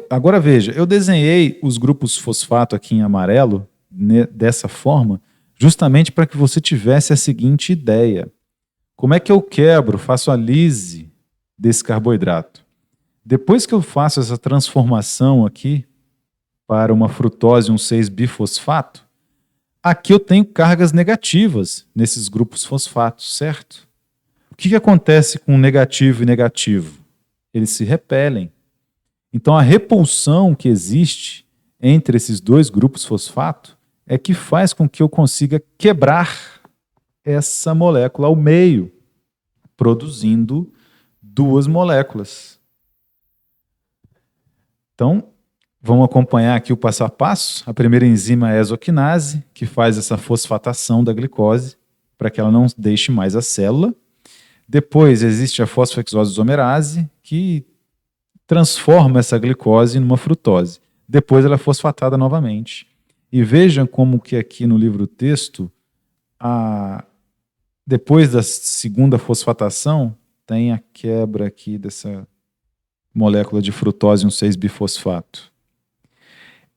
Agora veja, eu desenhei os grupos fosfato aqui em amarelo, dessa forma, justamente para que você tivesse a seguinte ideia. Como é que eu quebro, faço a lise desse carboidrato? Depois que eu faço essa transformação aqui para uma frutose, um 6-bifosfato, aqui eu tenho cargas negativas nesses grupos fosfatos, certo? O que acontece com negativo e negativo? Eles se repelem. Então a repulsão que existe entre esses 2 grupos fosfato é que faz com que eu consiga quebrar essa molécula ao meio, produzindo 2 moléculas. Então, vamos acompanhar aqui o passo a passo. A primeira enzima é a exoquinase, que faz essa fosfatação da glicose para que ela não deixe mais a célula. Depois existe a fosfohexose isomerase, que transforma essa glicose numa frutose. Depois ela é fosfatada novamente. E vejam como que aqui no livro-texto, depois da segunda fosfatação, tem a quebra aqui dessa molécula de frutose, um 6-bifosfato.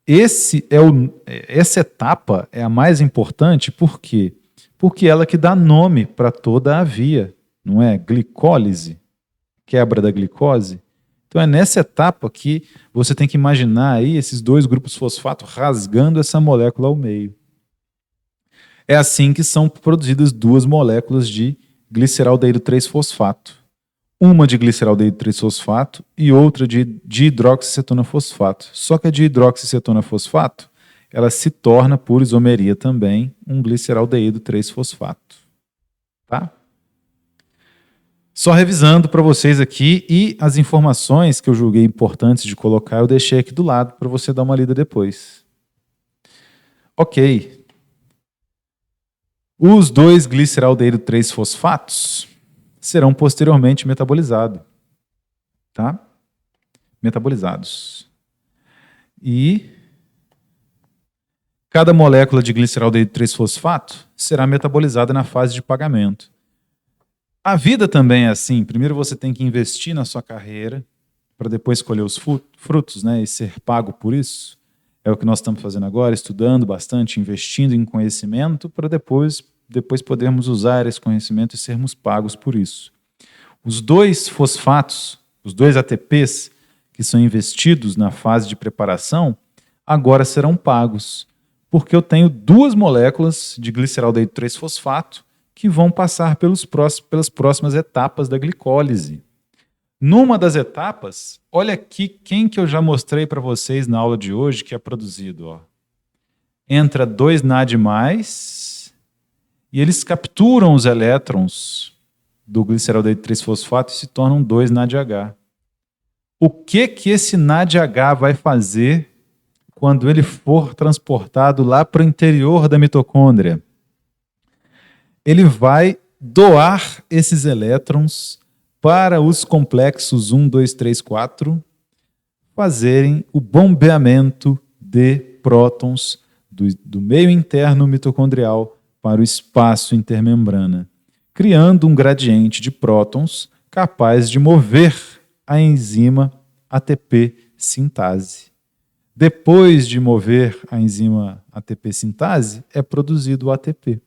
Essa etapa é a mais importante, por quê? Porque ela que dá nome para toda a via, não é? Glicólise, quebra da glicose. Então é nessa etapa que você tem que imaginar aí esses 2 grupos fosfato rasgando essa molécula ao meio. É assim que são produzidas 2 moléculas de gliceraldeído 3-fosfato. Uma de gliceraldeído 3-fosfato e outra de dihidroxicetona fosfato. Só que a dihidroxicetona fosfato, ela se torna, por isomeria também, um gliceraldeído 3-fosfato. Tá? Só revisando para vocês aqui, e as informações que eu julguei importantes de colocar, eu deixei aqui do lado para você dar uma lida depois. Ok. Os 2 gliceraldeído 3-fosfatos serão posteriormente metabolizados. Tá? Metabolizados. E cada molécula de gliceraldeído 3-fosfato será metabolizada na fase de pagamento. A vida também é assim. Primeiro você tem que investir na sua carreira para depois colher os frutos, né, e ser pago por isso. É o que nós estamos fazendo agora, estudando bastante, investindo em conhecimento para depois podermos usar esse conhecimento e sermos pagos por isso. Os 2 fosfatos, os 2 ATPs, que que são investidos na fase de preparação, agora serão pagos, porque eu tenho 2 moléculas de gliceraldeído 3-fosfato que vão passar pelas próximas etapas da glicólise. Numa das etapas, olha aqui quem que eu já mostrei para vocês na aula de hoje que é produzido. Ó. Entra 2 NAD+, e eles capturam os elétrons do gliceraldeído 3-fosfato e se tornam 2 NADH. O que esse NADH vai fazer quando ele for transportado lá para o interior da mitocôndria? Ele vai doar esses elétrons para os complexos 1, 2, 3, 4 fazerem o bombeamento de prótons do meio interno mitocondrial para o espaço intermembrana, criando um gradiente de prótons capaz de mover a enzima ATP sintase. Depois de mover a enzima ATP sintase, é produzido o ATP.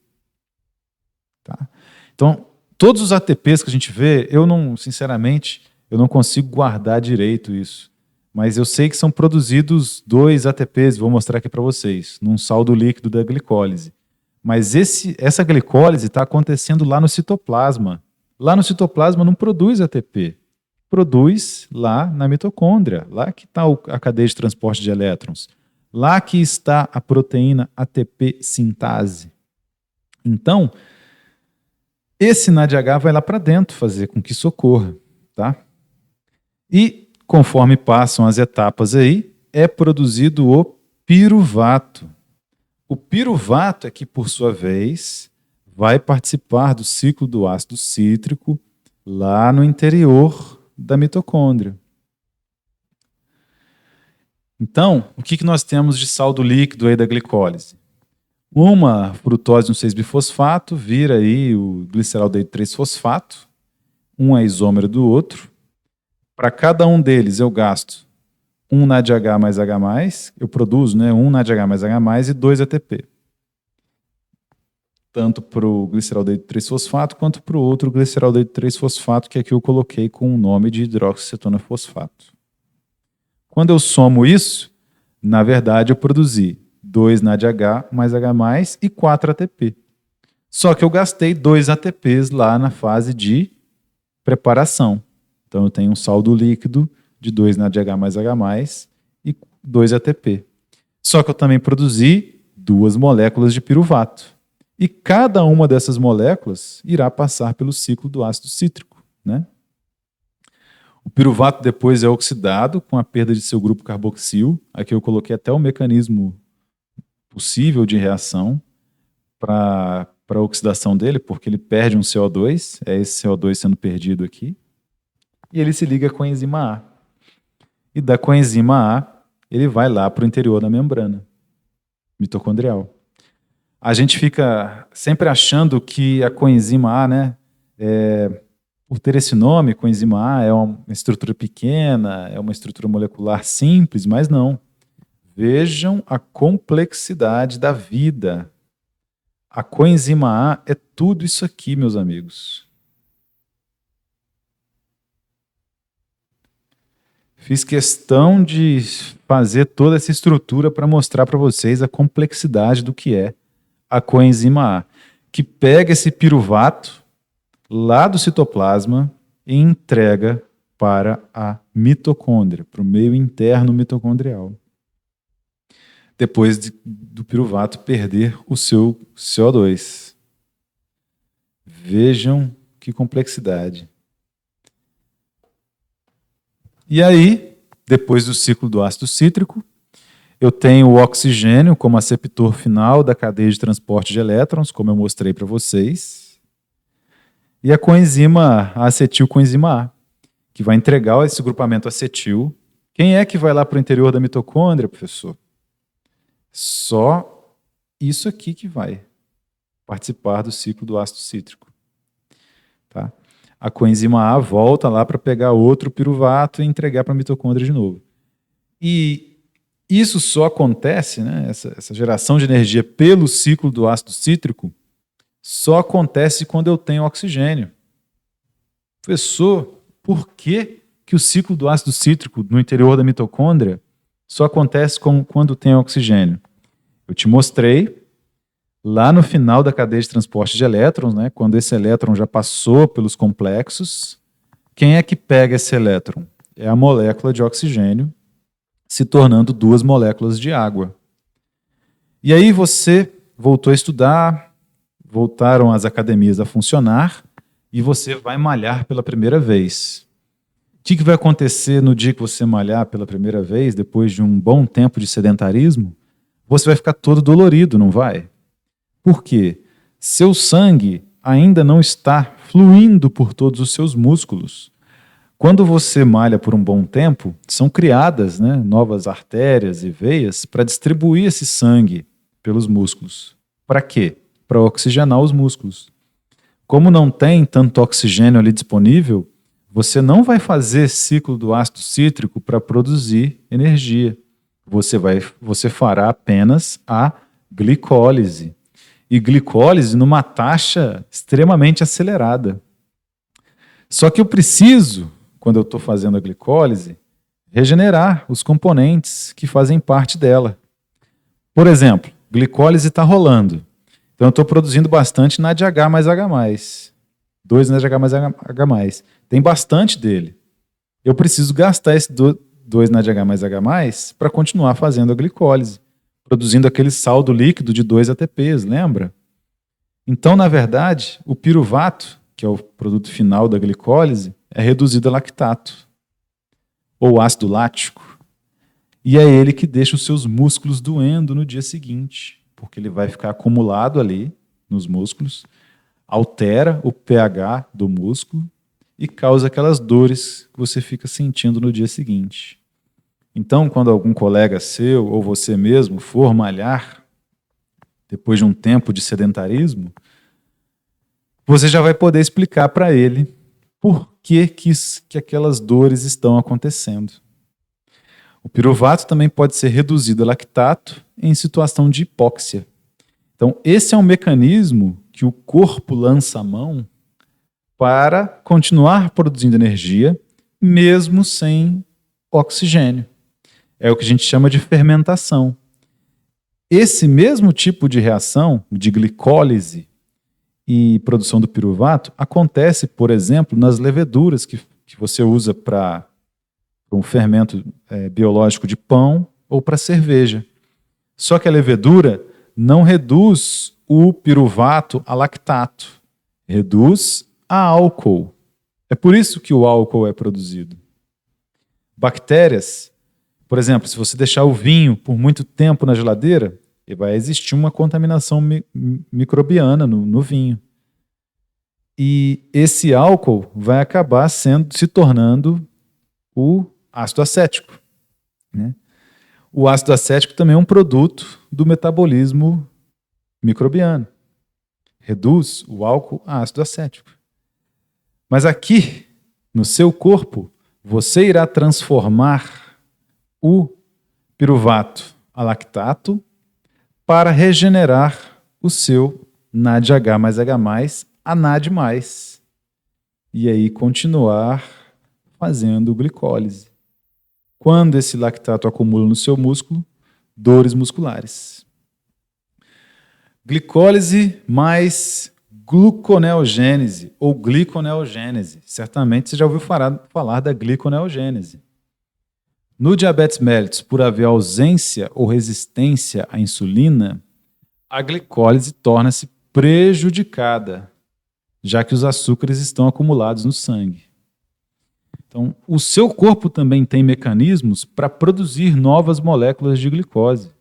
Tá? Então, todos os ATPs que a gente vê, sinceramente, eu não consigo guardar direito isso. Mas eu sei que são produzidos 2 ATPs, vou mostrar aqui para vocês, num saldo líquido da glicólise. Mas essa glicólise está acontecendo lá no citoplasma. Lá no citoplasma não produz ATP. Produz lá na mitocôndria. Lá que está a cadeia de transporte de elétrons. Lá que está a proteína ATP sintase. Então, esse NADH vai lá para dentro fazer com que isso ocorra. Tá? E, conforme passam as etapas aí, é produzido o piruvato. O piruvato é que, por sua vez, vai participar do ciclo do ácido cítrico lá no interior da mitocôndria. Então, o que nós temos de saldo líquido aí da glicólise? Uma frutose no 6-bifosfato vira aí o gliceraldeído 3-fosfato, um é isômero do outro. Para cada um deles eu gasto 1 NADH mais H+, eu produzo 1 NADH mais H+, e 2 ATP. Tanto para o gliceraldeído 3-fosfato quanto para o outro gliceraldeído 3-fosfato, que aqui eu coloquei com o nome de hidroxicetona-fosfato. Quando eu somo isso, na verdade eu produzi 2 NADH mais H+, e 4 ATP. Só que eu gastei 2 ATPs lá na fase de preparação. Então eu tenho um saldo líquido de 2 NADH mais H+, e 2 ATP. Só que eu também produzi 2 moléculas de piruvato. E cada uma dessas moléculas irá passar pelo ciclo do ácido cítrico. Né? O piruvato depois é oxidado com a perda de seu grupo carboxil. Aqui eu coloquei até o mecanismo possível de reação para a oxidação dele, porque ele perde um CO2, é esse CO2 sendo perdido aqui, e ele se liga com a enzima A. E da coenzima A, ele vai lá para o interior da membrana mitocondrial. A gente fica sempre achando que a coenzima A, por ter esse nome, coenzima A é uma estrutura pequena, é uma estrutura molecular simples, mas não. Vejam a complexidade da vida. A coenzima A é tudo isso aqui, meus amigos. Fiz questão de fazer toda essa estrutura para mostrar para vocês a complexidade do que é a coenzima A, que pega esse piruvato lá do citoplasma e entrega para a mitocôndria, para o meio interno mitocondrial. Depois do piruvato perder o seu CO2. Vejam que complexidade. E aí, depois do ciclo do ácido cítrico, eu tenho o oxigênio como aceptor final da cadeia de transporte de elétrons, como eu mostrei para vocês. E a coenzima, a acetilcoenzima A, que vai entregar esse grupamento acetil. Quem é que vai lá para o interior da mitocôndria, professor? Só isso aqui que vai participar do ciclo do ácido cítrico. Tá? A coenzima A volta lá para pegar outro piruvato e entregar para a mitocôndria de novo. E isso só acontece, essa geração de energia pelo ciclo do ácido cítrico, só acontece quando eu tenho oxigênio. Professor, por que que o ciclo do ácido cítrico no interior da mitocôndria só acontece quando tem oxigênio. Eu te mostrei lá no final da cadeia de transporte de elétrons, né, quando esse elétron já passou pelos complexos, quem é que pega esse elétron? É a molécula de oxigênio, se tornando 2 moléculas de água. E aí você voltou a estudar, voltaram as academias a funcionar, e você vai malhar pela primeira vez. O que vai acontecer no dia que você malhar pela primeira vez, depois de um bom tempo de sedentarismo? Você vai ficar todo dolorido, não vai? Por quê? Seu sangue ainda não está fluindo por todos os seus músculos. Quando você malha por um bom tempo, são criadas, né, novas artérias e veias para distribuir esse sangue pelos músculos. Para quê? Para oxigenar os músculos. Como não tem tanto oxigênio ali disponível, você não vai fazer ciclo do ácido cítrico para produzir energia. Você fará apenas a glicólise. E glicólise numa taxa extremamente acelerada. Só que eu preciso, quando eu estou fazendo a glicólise, regenerar os componentes que fazem parte dela. Por exemplo, glicólise está rolando. Então eu estou produzindo bastante NADH mais H+. 2 NADH mais H+. Tem bastante dele. Eu preciso gastar esse 2 NADH mais H+, para continuar fazendo a glicólise, produzindo aquele saldo líquido de 2 ATPs, lembra? Então, na verdade, o piruvato, que é o produto final da glicólise, é reduzido a lactato, ou ácido lático. E é ele que deixa os seus músculos doendo no dia seguinte, porque ele vai ficar acumulado ali nos músculos, altera o pH do músculo e causa aquelas dores que você fica sentindo no dia seguinte. Então, quando algum colega seu ou você mesmo for malhar, depois de um tempo de sedentarismo, você já vai poder explicar para ele por que aquelas dores estão acontecendo. O piruvato também pode ser reduzido a lactato em situação de hipóxia. Então, esse é um mecanismo que o corpo lança a mão para continuar produzindo energia, mesmo sem oxigênio. É o que a gente chama de fermentação. Esse mesmo tipo de reação, de glicólise e produção do piruvato, acontece, por exemplo, nas leveduras que você usa para um fermento biológico de pão ou para cerveja. Só que a levedura não reduz o piruvato a lactato, reduz a álcool. É por isso que o álcool é produzido. Bactérias, por exemplo, se você deixar o vinho por muito tempo na geladeira, vai existir uma contaminação microbiana no vinho. E esse álcool vai acabar se tornando o ácido acético, né? O ácido acético também é um produto do metabolismo microbiano. Reduz o álcool a ácido acético. Mas aqui, no seu corpo, você irá transformar o piruvato a lactato para regenerar o seu NADH mais H+, a NAD+. E aí continuar fazendo glicólise. Quando esse lactato acumula no seu músculo, dores musculares. Glicólise mais gluconeogênese ou gliconeogênese. Certamente você já ouviu falar da gliconeogênese. No diabetes mellitus, por haver ausência ou resistência à insulina, a glicólise torna-se prejudicada, já que os açúcares estão acumulados no sangue. Então, o seu corpo também tem mecanismos para produzir novas moléculas de glicose.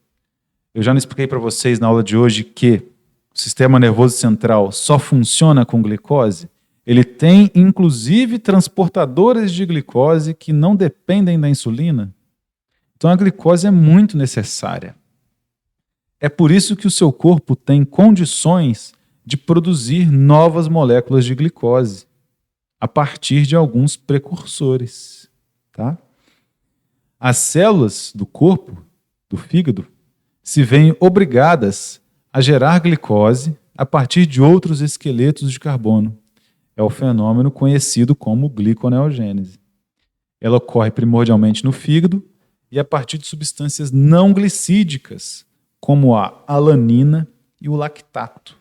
Eu já não expliquei para vocês na aula de hoje que o sistema nervoso central só funciona com glicose? Ele tem, inclusive, transportadores de glicose que não dependem da insulina. Então, a glicose é muito necessária. É por isso que o seu corpo tem condições de produzir novas moléculas de glicose a partir de alguns precursores. Tá? As células do corpo, do fígado, se veem obrigadas a gerar glicose a partir de outros esqueletos de carbono. É o fenômeno conhecido como gliconeogênese. Ela ocorre primordialmente no fígado e a partir de substâncias não glicídicas, como a alanina e o lactato.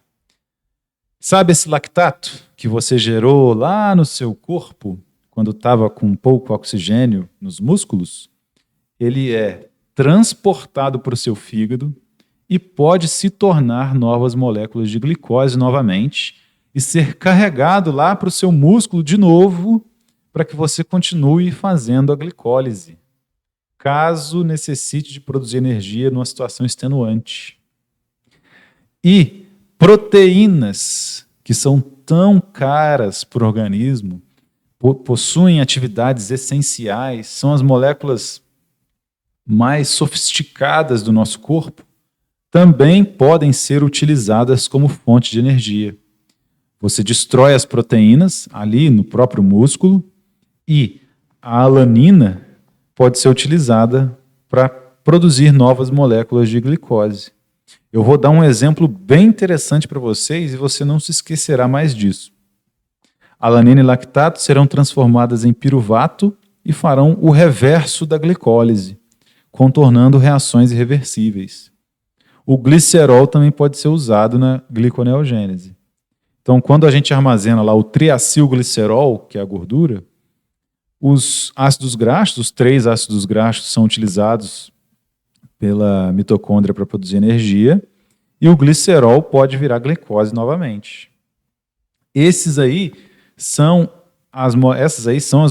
Sabe esse lactato que você gerou lá no seu corpo quando estava com pouco oxigênio nos músculos? Ele é transportado para o seu fígado e pode se tornar novas moléculas de glicose novamente e ser carregado lá para o seu músculo de novo para que você continue fazendo a glicólise, caso necessite de produzir energia numa situação extenuante. E proteínas, que são tão caras para o organismo, possuem atividades essenciais, são as moléculas mais sofisticadas do nosso corpo, também podem ser utilizadas como fonte de energia. Você destrói as proteínas ali no próprio músculo e a alanina pode ser utilizada para produzir novas moléculas de glicose. Eu vou dar um exemplo bem interessante para vocês e você não se esquecerá mais disso. Alanina e lactato serão transformadas em piruvato e farão o reverso da glicólise, contornando reações irreversíveis. O glicerol também pode ser usado na gliconeogênese. Então, quando a gente armazena lá o triacilglicerol, que é a gordura, os ácidos graxos, os 3 ácidos graxos são utilizados pela mitocôndria para produzir energia e o glicerol pode virar glicose novamente. Essas aí são as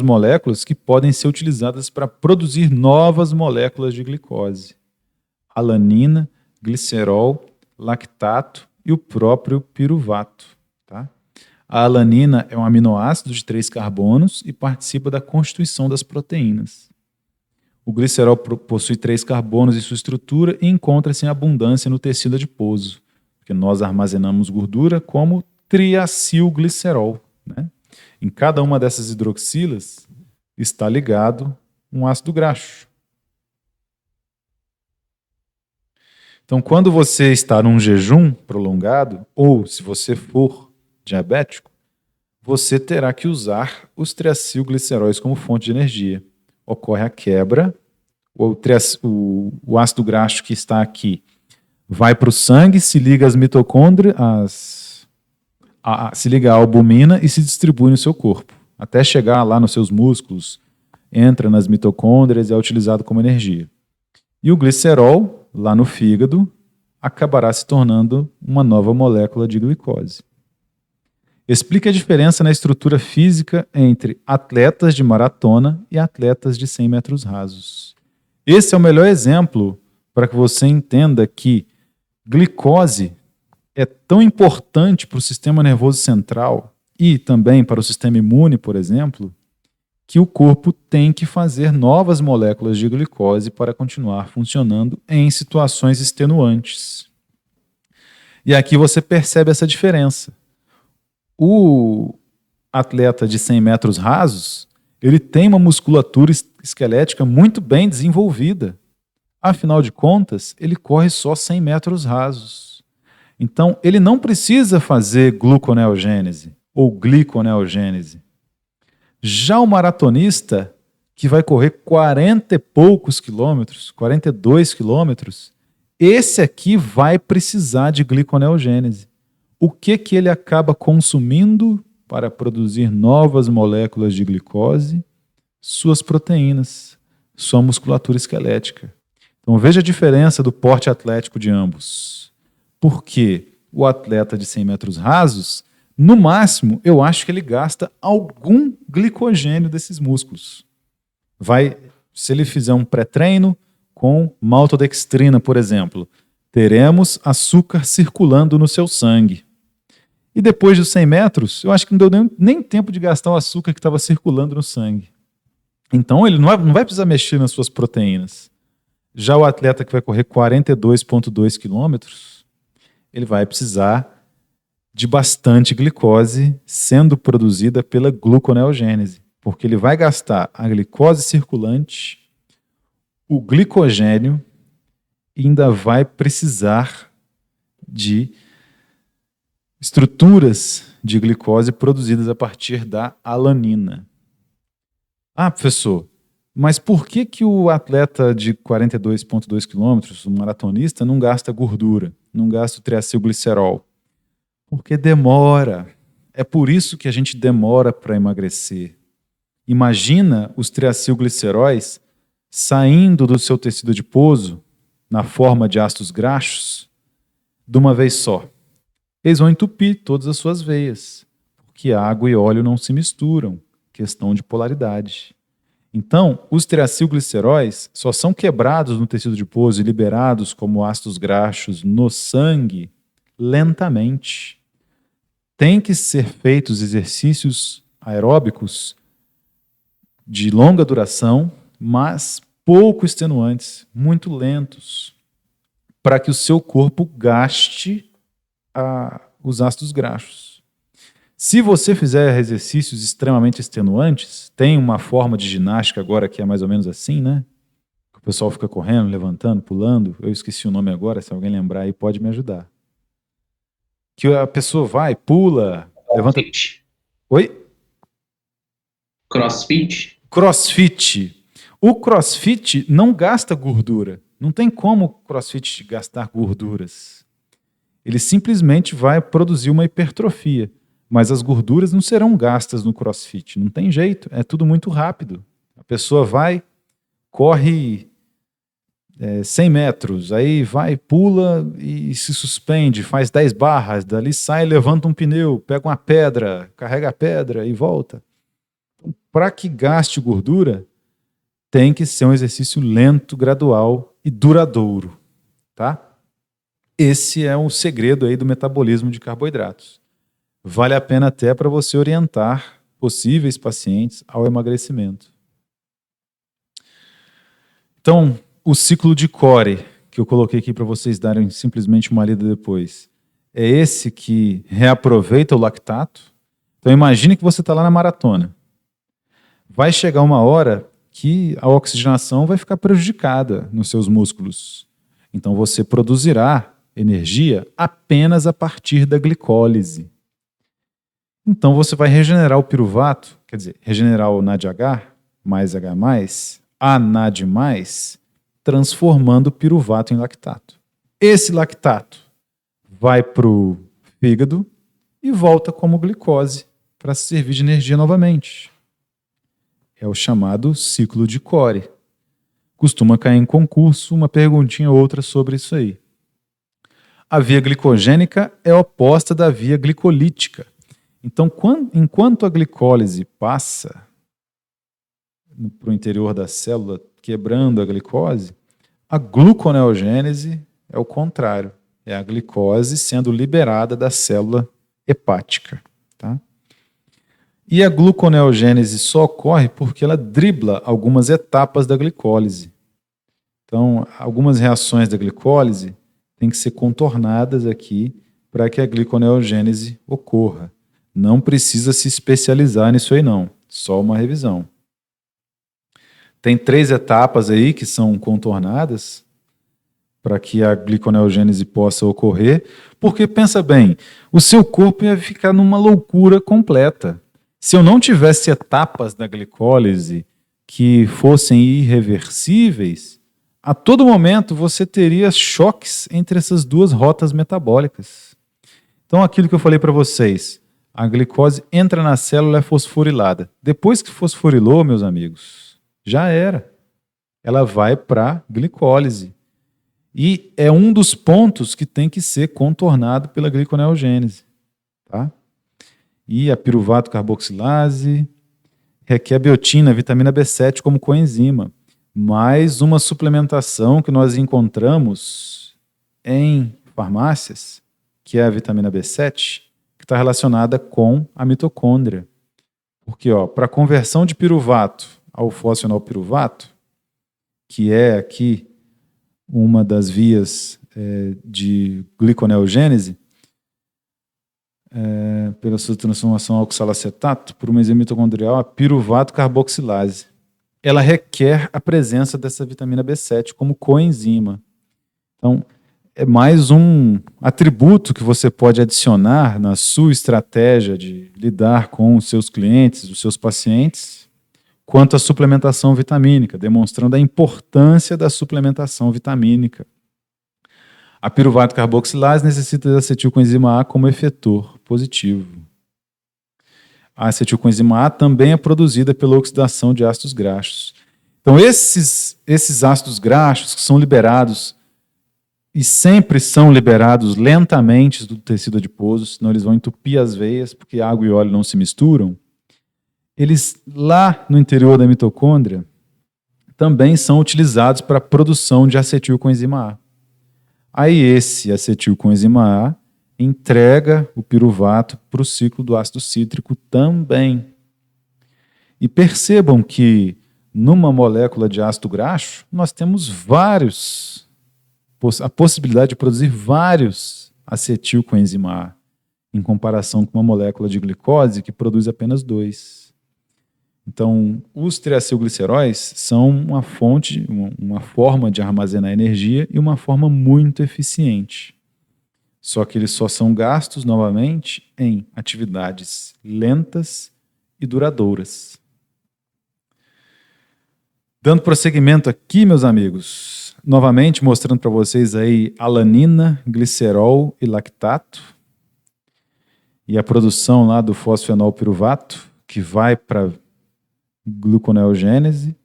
moléculas que podem ser utilizadas para produzir novas moléculas de glicose. Alanina, glicerol, lactato e o próprio piruvato. Tá? A alanina é um aminoácido de 3 carbonos e participa da constituição das proteínas. O glicerol possui 3 carbonos em sua estrutura e encontra-se em abundância no tecido adiposo, porque nós armazenamos gordura como triacilglicerol. Né? Em cada uma dessas hidroxilas está ligado um ácido graxo. Então, quando você está num jejum prolongado, ou se você for diabético, você terá que usar os triacilgliceróis como fonte de energia. Ocorre a quebra, o ácido graxo que está aqui vai para o sangue, se liga às mitocôndrias, se liga à albumina e se distribui no seu corpo, até chegar lá nos seus músculos, entra nas mitocôndrias e é utilizado como energia. E o glicerol, lá no fígado, acabará se tornando uma nova molécula de glicose. Explica a diferença na estrutura física entre atletas de maratona e atletas de 100 metros rasos. Esse é o melhor exemplo para que você entenda que glicose é tão importante para o sistema nervoso central e também para o sistema imune, por exemplo, que o corpo tem que fazer novas moléculas de glicose para continuar funcionando em situações extenuantes. E aqui você percebe essa diferença. O atleta de 100 metros rasos, ele tem uma musculatura esquelética muito bem desenvolvida. Afinal de contas, ele corre só 100 metros rasos. Então, ele não precisa fazer gluconeogênese ou gliconeogênese. Já o maratonista, que vai correr 40 e poucos quilômetros, 42 quilômetros, esse aqui vai precisar de gliconeogênese. O que ele acaba consumindo para produzir novas moléculas de glicose? Suas proteínas, sua musculatura esquelética. Então veja a diferença do porte atlético de ambos. Porque o atleta de 100 metros rasos, no máximo, eu acho que ele gasta algum glicogênio desses músculos. Se ele fizer um pré-treino com maltodextrina, por exemplo, teremos açúcar circulando no seu sangue. E depois dos 100 metros, eu acho que não deu nem tempo de gastar o açúcar que estava circulando no sangue. Então ele não vai precisar mexer nas suas proteínas. Já o atleta que vai correr 42,2 quilômetros, ele vai precisar de bastante glicose sendo produzida pela gluconeogênese, porque ele vai gastar a glicose circulante, o glicogênio e ainda vai precisar de estruturas de glicose produzidas a partir da alanina. Ah, professor, Mas por que que o atleta de 42,2 quilômetros, o maratonista, não gasta gordura, não gasta o triacilglicerol? Porque demora. É por isso que a gente demora para emagrecer. Imagina os triacilgliceróis saindo do seu tecido adiposo, na forma de ácidos graxos, de uma vez só. Eles vão entupir todas as suas veias, porque água e óleo não se misturam, questão de polaridade. Então, os triacilgliceróis só são quebrados no tecido adiposo e liberados como ácidos graxos no sangue lentamente. Tem que ser feitos exercícios aeróbicos de longa duração, mas pouco extenuantes, muito lentos, para que o seu corpo gaste os ácidos graxos. Se você fizer exercícios extremamente extenuantes, tem uma forma de ginástica agora que é mais ou menos assim, né? O pessoal fica correndo, levantando, pulando. Eu esqueci o nome agora, se alguém lembrar aí pode me ajudar. Que a pessoa vai, pula, levanta... Oi? CrossFit? CrossFit. O CrossFit não gasta gordura. Não tem como o CrossFit gastar gorduras. Ele simplesmente vai produzir uma hipertrofia. Mas as gorduras não serão gastas no CrossFit. Não tem jeito. É tudo muito rápido. A pessoa vai, corre 100 metros, aí vai, pula e se suspende, faz 10 barras, dali sai, levanta um pneu, pega uma pedra, carrega a pedra e volta. Então, para que gaste gordura, tem que ser um exercício lento, gradual e duradouro. Tá? Esse é o segredo aí do metabolismo de carboidratos. Vale a pena até para você orientar possíveis pacientes ao emagrecimento. Então, o ciclo de Core, que eu coloquei aqui para vocês darem simplesmente uma lida depois, é esse que reaproveita o lactato. Então, imagine que você está lá na maratona. Vai chegar uma hora que a oxigenação vai ficar prejudicada nos seus músculos. Então, você produzirá energia apenas a partir da glicólise. Então você vai regenerar o piruvato, quer dizer, regenerar o NADH, mais H+, a NAD+, transformando o piruvato em lactato. Esse lactato vai para o fígado e volta como glicose para servir de energia novamente. É o chamado ciclo de Core. Costuma cair em concurso uma perguntinha ou outra sobre isso aí. A via glicogênica é oposta da via glicolítica. Então, enquanto a glicólise passa para o interior da célula, quebrando a glicose, a gluconeogênese é o contrário. É a glicose sendo liberada da célula hepática. Tá? E a gluconeogênese só ocorre porque ela dribla algumas etapas da glicólise. Então, algumas reações da glicólise têm que ser contornadas aqui para que a gliconeogênese ocorra. Não precisa se especializar nisso aí não, só uma revisão. Tem 3 etapas aí que são contornadas para que a gliconeogênese possa ocorrer, porque pensa bem, o seu corpo ia ficar numa loucura completa. Se eu não tivesse etapas da glicólise que fossem irreversíveis, a todo momento você teria choques entre essas duas rotas metabólicas. Então aquilo que eu falei para vocês, a glicose entra na célula e é fosforilada. Depois que fosforilou, meus amigos, já era. Ela vai para glicólise. E é um dos pontos que tem que ser contornado pela gliconeogênese. Tá? E a piruvato carboxilase requer biotina, vitamina B7 como coenzima. Mais uma suplementação que nós encontramos em farmácias, que é a vitamina B7, que está relacionada com a mitocôndria. Porque para a conversão de piruvato ao fosfenolpiruvato, que é aqui uma das vias de gliconeogênese, pela sua transformação ao oxalacetato, por uma enzima mitocondrial, a piruvato carboxilase. Ela requer a presença dessa vitamina B7 como coenzima. Então, é mais um atributo que você pode adicionar na sua estratégia de lidar com os seus clientes, os seus pacientes, quanto à suplementação vitamínica, demonstrando a importância da suplementação vitamínica. A piruvato carboxilase necessita de acetilcoenzima A como efetor positivo. A acetilcoenzima A também é produzida pela oxidação de ácidos graxos. Então, esses ácidos graxos que são liberados e sempre são liberados lentamente do tecido adiposo, senão eles vão entupir as veias, porque água e óleo não se misturam, eles lá no interior da mitocôndria também são utilizados para a produção de acetilcoenzima A. Aí esse acetilcoenzima A entrega o piruvato para o ciclo do ácido cítrico também. E percebam que numa molécula de ácido graxo, nós temos a possibilidade de produzir vários acetilcoenzima A, em comparação com uma molécula de glicose que produz apenas 2. Então, os triacilgliceróis são uma fonte, uma forma de armazenar energia e uma forma muito eficiente. Só que eles só são gastos, novamente, em atividades lentas e duradouras. Dando prosseguimento aqui, meus amigos, novamente mostrando para vocês aí alanina, glicerol e lactato, e a produção lá do fosfenol piruvato, que vai para gluconeogênese.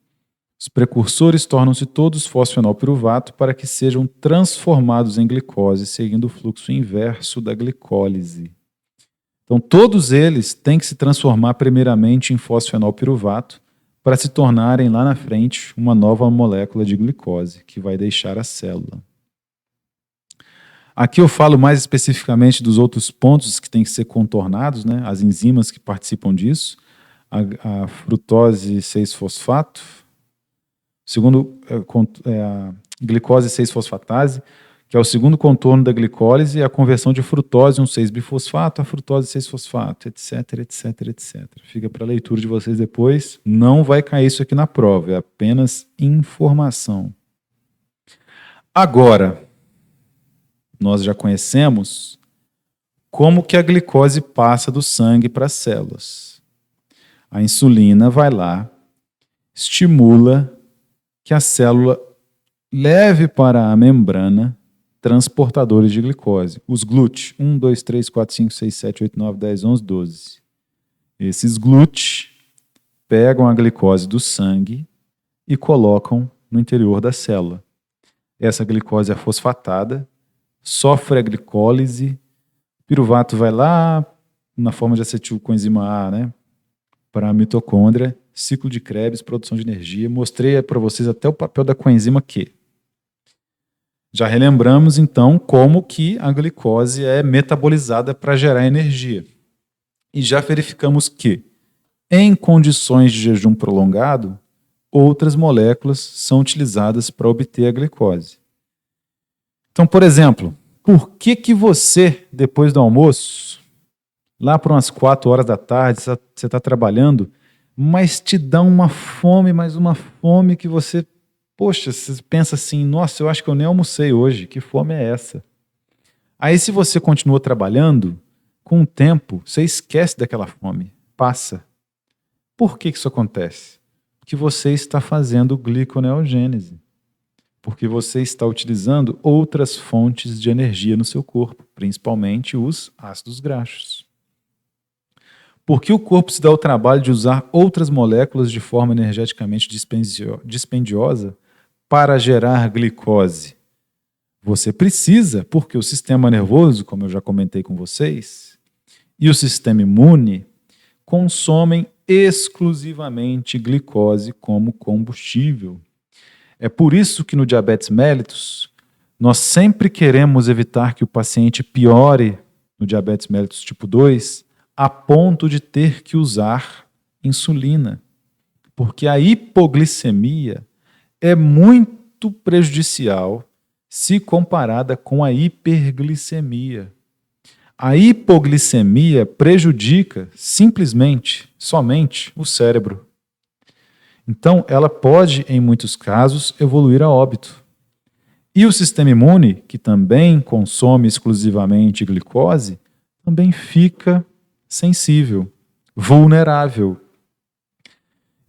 Os precursores tornam-se todos fosfenol piruvato para que sejam transformados em glicose, seguindo o fluxo inverso da glicólise. Então, todos eles têm que se transformar primeiramente em fosfenol piruvato para se tornarem lá na frente uma nova molécula de glicose, que vai deixar a célula. Aqui eu falo mais especificamente dos outros pontos que têm que ser contornados, né? As enzimas que participam disso. A frutose 6-fosfato, segundo a glicose 6-fosfatase, que é o segundo contorno da glicólise, e a conversão de frutose 1,6-bifosfato a frutose 6-fosfato, etc, etc, etc. Fica para a leitura de vocês depois. Não vai cair isso aqui na prova, é apenas informação. Agora, nós já conhecemos como que a glicose passa do sangue para as células. A insulina vai lá, estimula que a célula leve para a membrana transportadores de glicose. Os GLUT, 1, 2, 3, 4, 5, 6, 7, 8, 9, 10, 11, 12. Esses GLUT pegam a glicose do sangue e colocam no interior da célula. Essa glicose é fosfatada, sofre a glicólise, o piruvato vai lá na forma de acetilcoenzima A, né? Para a mitocôndria, ciclo de Krebs, produção de energia. Mostrei para vocês até o papel da coenzima Q. Já relembramos, então, como que a glicose é metabolizada para gerar energia. E já verificamos que, em condições de jejum prolongado, outras moléculas são utilizadas para obter a glicose. Então, por exemplo, por que você, depois do almoço, lá por umas 4 horas da tarde, você está trabalhando, mas te dá uma fome, mas uma fome que você, poxa, você pensa assim, nossa, eu acho que eu nem almocei hoje, que fome é essa? Aí se você continua trabalhando, com o tempo, você esquece daquela fome, passa. Por que isso acontece? Porque você está fazendo gliconeogênese. Porque você está utilizando outras fontes de energia no seu corpo, principalmente os ácidos graxos. Porque o corpo se dá o trabalho de usar outras moléculas de forma energeticamente dispendiosa para gerar glicose? Você precisa, porque o sistema nervoso, como eu já comentei com vocês, e o sistema imune consomem exclusivamente glicose como combustível. É por isso que no diabetes mellitus, nós sempre queremos evitar que o paciente piore no diabetes mellitus tipo 2, a ponto de ter que usar insulina. Porque a hipoglicemia é muito prejudicial se comparada com a hiperglicemia. A hipoglicemia prejudica simplesmente, somente o cérebro. Então, ela pode, em muitos casos, evoluir a óbito. E o sistema imune, que também consome exclusivamente glicose, também fica sensível, vulnerável.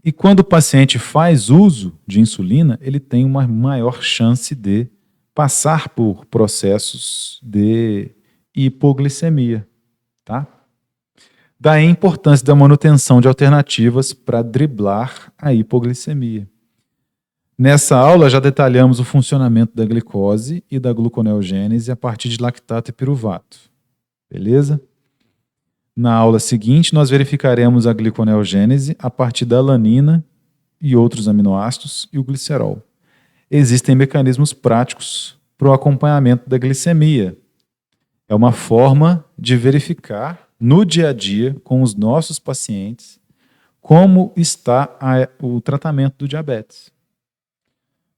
E quando o paciente faz uso de insulina, ele tem uma maior chance de passar por processos de hipoglicemia, tá? Daí a importância da manutenção de alternativas para driblar a hipoglicemia. Nessa aula já detalhamos o funcionamento da glicose e da gluconeogênese a partir de lactato e piruvato. Beleza? Na aula seguinte, nós verificaremos a gliconeogênese a partir da alanina e outros aminoácidos e o glicerol. Existem mecanismos práticos para o acompanhamento da glicemia. É uma forma de verificar no dia a dia com os nossos pacientes como está o tratamento do diabetes.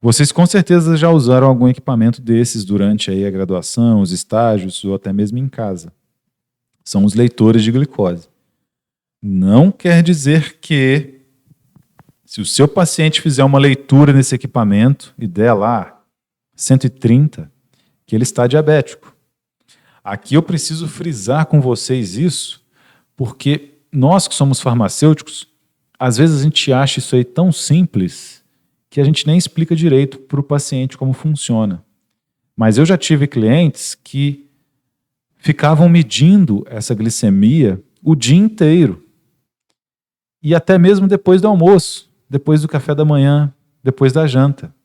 Vocês com certeza já usaram algum equipamento desses durante aí a graduação, os estágios ou até mesmo em casa. São os leitores de glicose. Não quer dizer que, se o seu paciente fizer uma leitura nesse equipamento e der lá 130, que ele está diabético. Aqui eu preciso frisar com vocês isso, porque nós que somos farmacêuticos, às vezes a gente acha isso aí tão simples que a gente nem explica direito para o paciente como funciona. Mas eu já tive clientes que ficavam medindo essa glicemia o dia inteiro. E até mesmo depois do almoço, depois do café da manhã, depois da janta.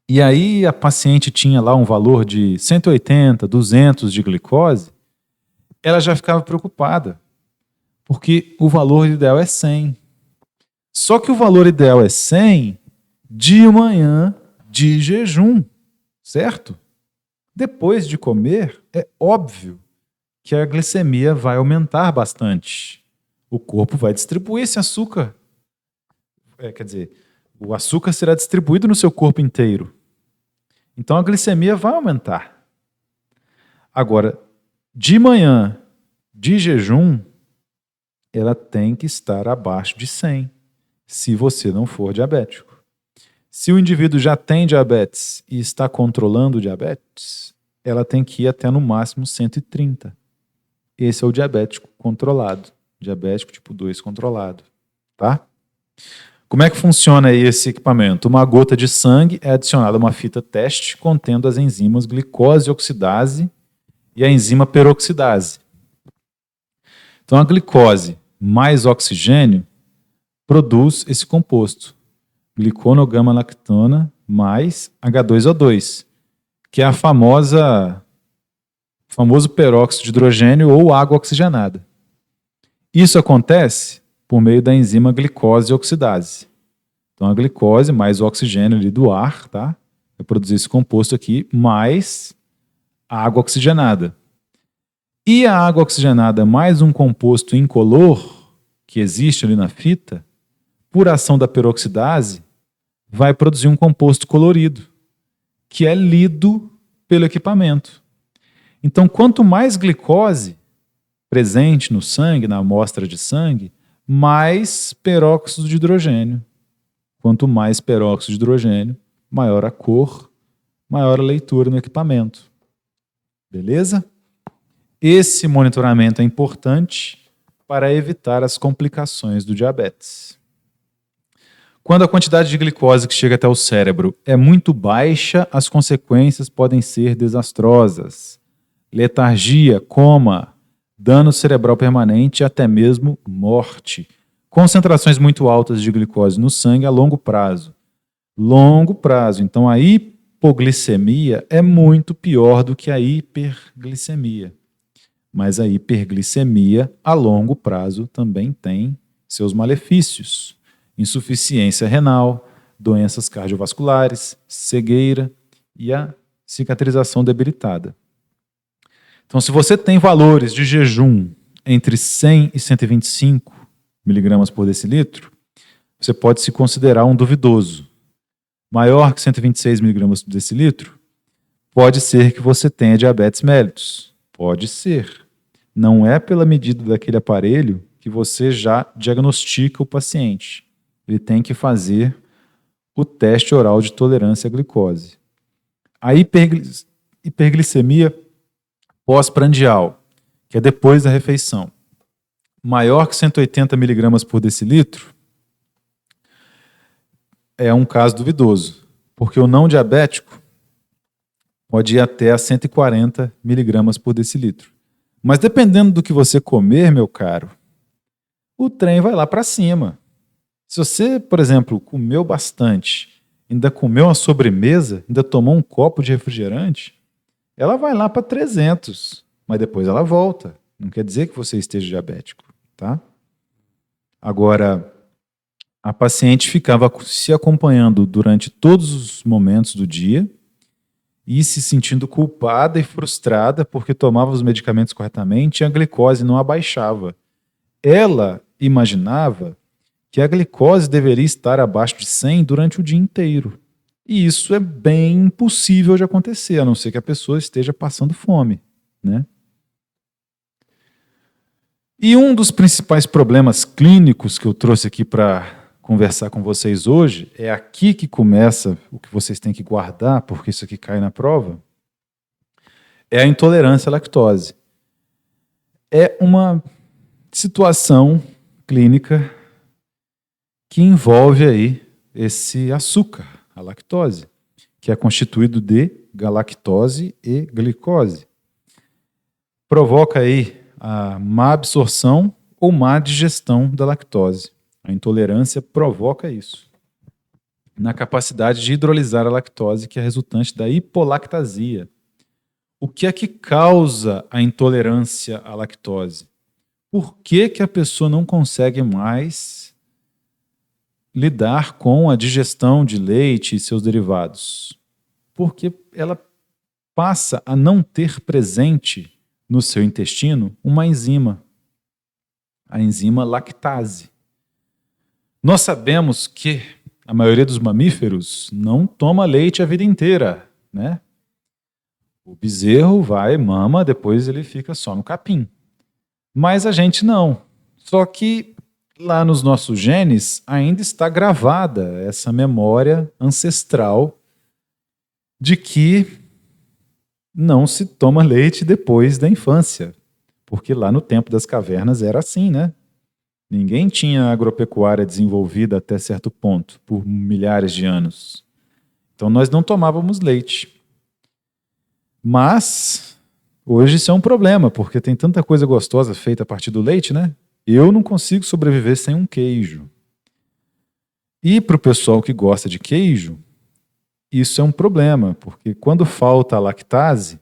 E aí a paciente tinha lá um valor de 180, 200 de glicose, ela já ficava preocupada, porque o valor ideal é 100. Só que o valor ideal é 100 de manhã de jejum, certo? Depois de comer, é óbvio que a glicemia vai aumentar bastante. O corpo vai distribuir esse açúcar. O açúcar será distribuído no seu corpo inteiro. Então a glicemia vai aumentar. Agora, de manhã, de jejum, ela tem que estar abaixo de 100, se você não for diabético. Se o indivíduo já tem diabetes e está controlando o diabetes, ela tem que ir até no máximo 130. Esse é o diabético controlado, diabético tipo 2 controlado, tá? Como é que funciona aí esse equipamento? Uma gota de sangue é adicionada a uma fita teste contendo as enzimas glicose oxidase e a enzima peroxidase. Então a glicose mais oxigênio produz esse composto, gliconogama-lactona mais H2O2, que é a famoso peróxido de hidrogênio ou água oxigenada. Isso acontece por meio da enzima glicose oxidase. Então a glicose mais o oxigênio ali do ar, tá? Vai produzir esse composto aqui, mais a água oxigenada. E a água oxigenada mais um composto incolor, que existe ali na fita, por ação da peroxidase, vai produzir um composto colorido, que é lido pelo equipamento. Então, quanto mais glicose presente no sangue, na amostra de sangue, mais peróxido de hidrogênio. Quanto mais peróxido de hidrogênio, maior a cor, maior a leitura no equipamento. Beleza? Esse monitoramento é importante para evitar as complicações do diabetes. Quando a quantidade de glicose que chega até o cérebro é muito baixa, as consequências podem ser desastrosas. Letargia, coma, dano cerebral permanente e até mesmo morte. Concentrações muito altas de glicose no sangue a longo prazo. Longo prazo. Então a hipoglicemia é muito pior do que a hiperglicemia. Mas a hiperglicemia a longo prazo também tem seus malefícios. Insuficiência renal, doenças cardiovasculares, cegueira e a cicatrização debilitada. Então, se você tem valores de jejum entre 100 e 125 miligramas por decilitro, você pode se considerar um duvidoso. Maior que 126 miligramas por decilitro, pode ser que você tenha diabetes mellitus. Pode ser. Não é pela medida daquele aparelho que você já diagnostica o paciente. Ele tem que fazer o teste oral de tolerância à glicose. A hiperglicemia pós-prandial, que é depois da refeição, maior que 180 miligramas por decilitro, é um caso duvidoso, porque o não diabético pode ir até a 140 miligramas por decilitro. Mas dependendo do que você comer, meu caro, o trem vai lá para cima. Se você, por exemplo, comeu bastante, ainda comeu uma sobremesa, ainda tomou um copo de refrigerante, ela vai lá para 300, mas depois ela volta. Não quer dizer que você esteja diabético, tá? Agora, a paciente ficava se acompanhando durante todos os momentos do dia e se sentindo culpada e frustrada porque tomava os medicamentos corretamente e a glicose não abaixava. Ela imaginava que a glicose deveria estar abaixo de 100 durante o dia inteiro. E isso é bem impossível de acontecer, a não ser que a pessoa esteja passando fome, né? E um dos principais problemas clínicos que eu trouxe aqui para conversar com vocês hoje, é aqui que começa o que vocês têm que guardar, porque isso aqui cai na prova, é a intolerância à lactose. É uma situação clínica que envolve aí esse açúcar, a lactose, que é constituído de galactose e glicose. Provoca aí a má absorção ou má digestão da lactose. A intolerância provoca isso. Na capacidade de hidrolisar a lactose, que é resultante da hipolactasia. O que é que causa a intolerância à lactose? Por que que a pessoa não consegue mais lidar com a digestão de leite e seus derivados? Porque ela passa a não ter presente no seu intestino uma enzima, a enzima lactase. Nós sabemos que a maioria dos mamíferos não toma leite a vida inteira, né? O bezerro vai, mama, depois ele fica só no capim. Mas a gente não. Só que lá nos nossos genes ainda está gravada essa memória ancestral de que não se toma leite depois da infância. Porque lá no tempo das cavernas era assim, né? Ninguém tinha agropecuária desenvolvida até certo ponto, por milhares de anos. Então nós não tomávamos leite. Mas hoje isso é um problema, porque tem tanta coisa gostosa feita a partir do leite, né? Eu não consigo sobreviver sem um queijo. E para o pessoal que gosta de queijo, isso é um problema, porque quando falta a lactase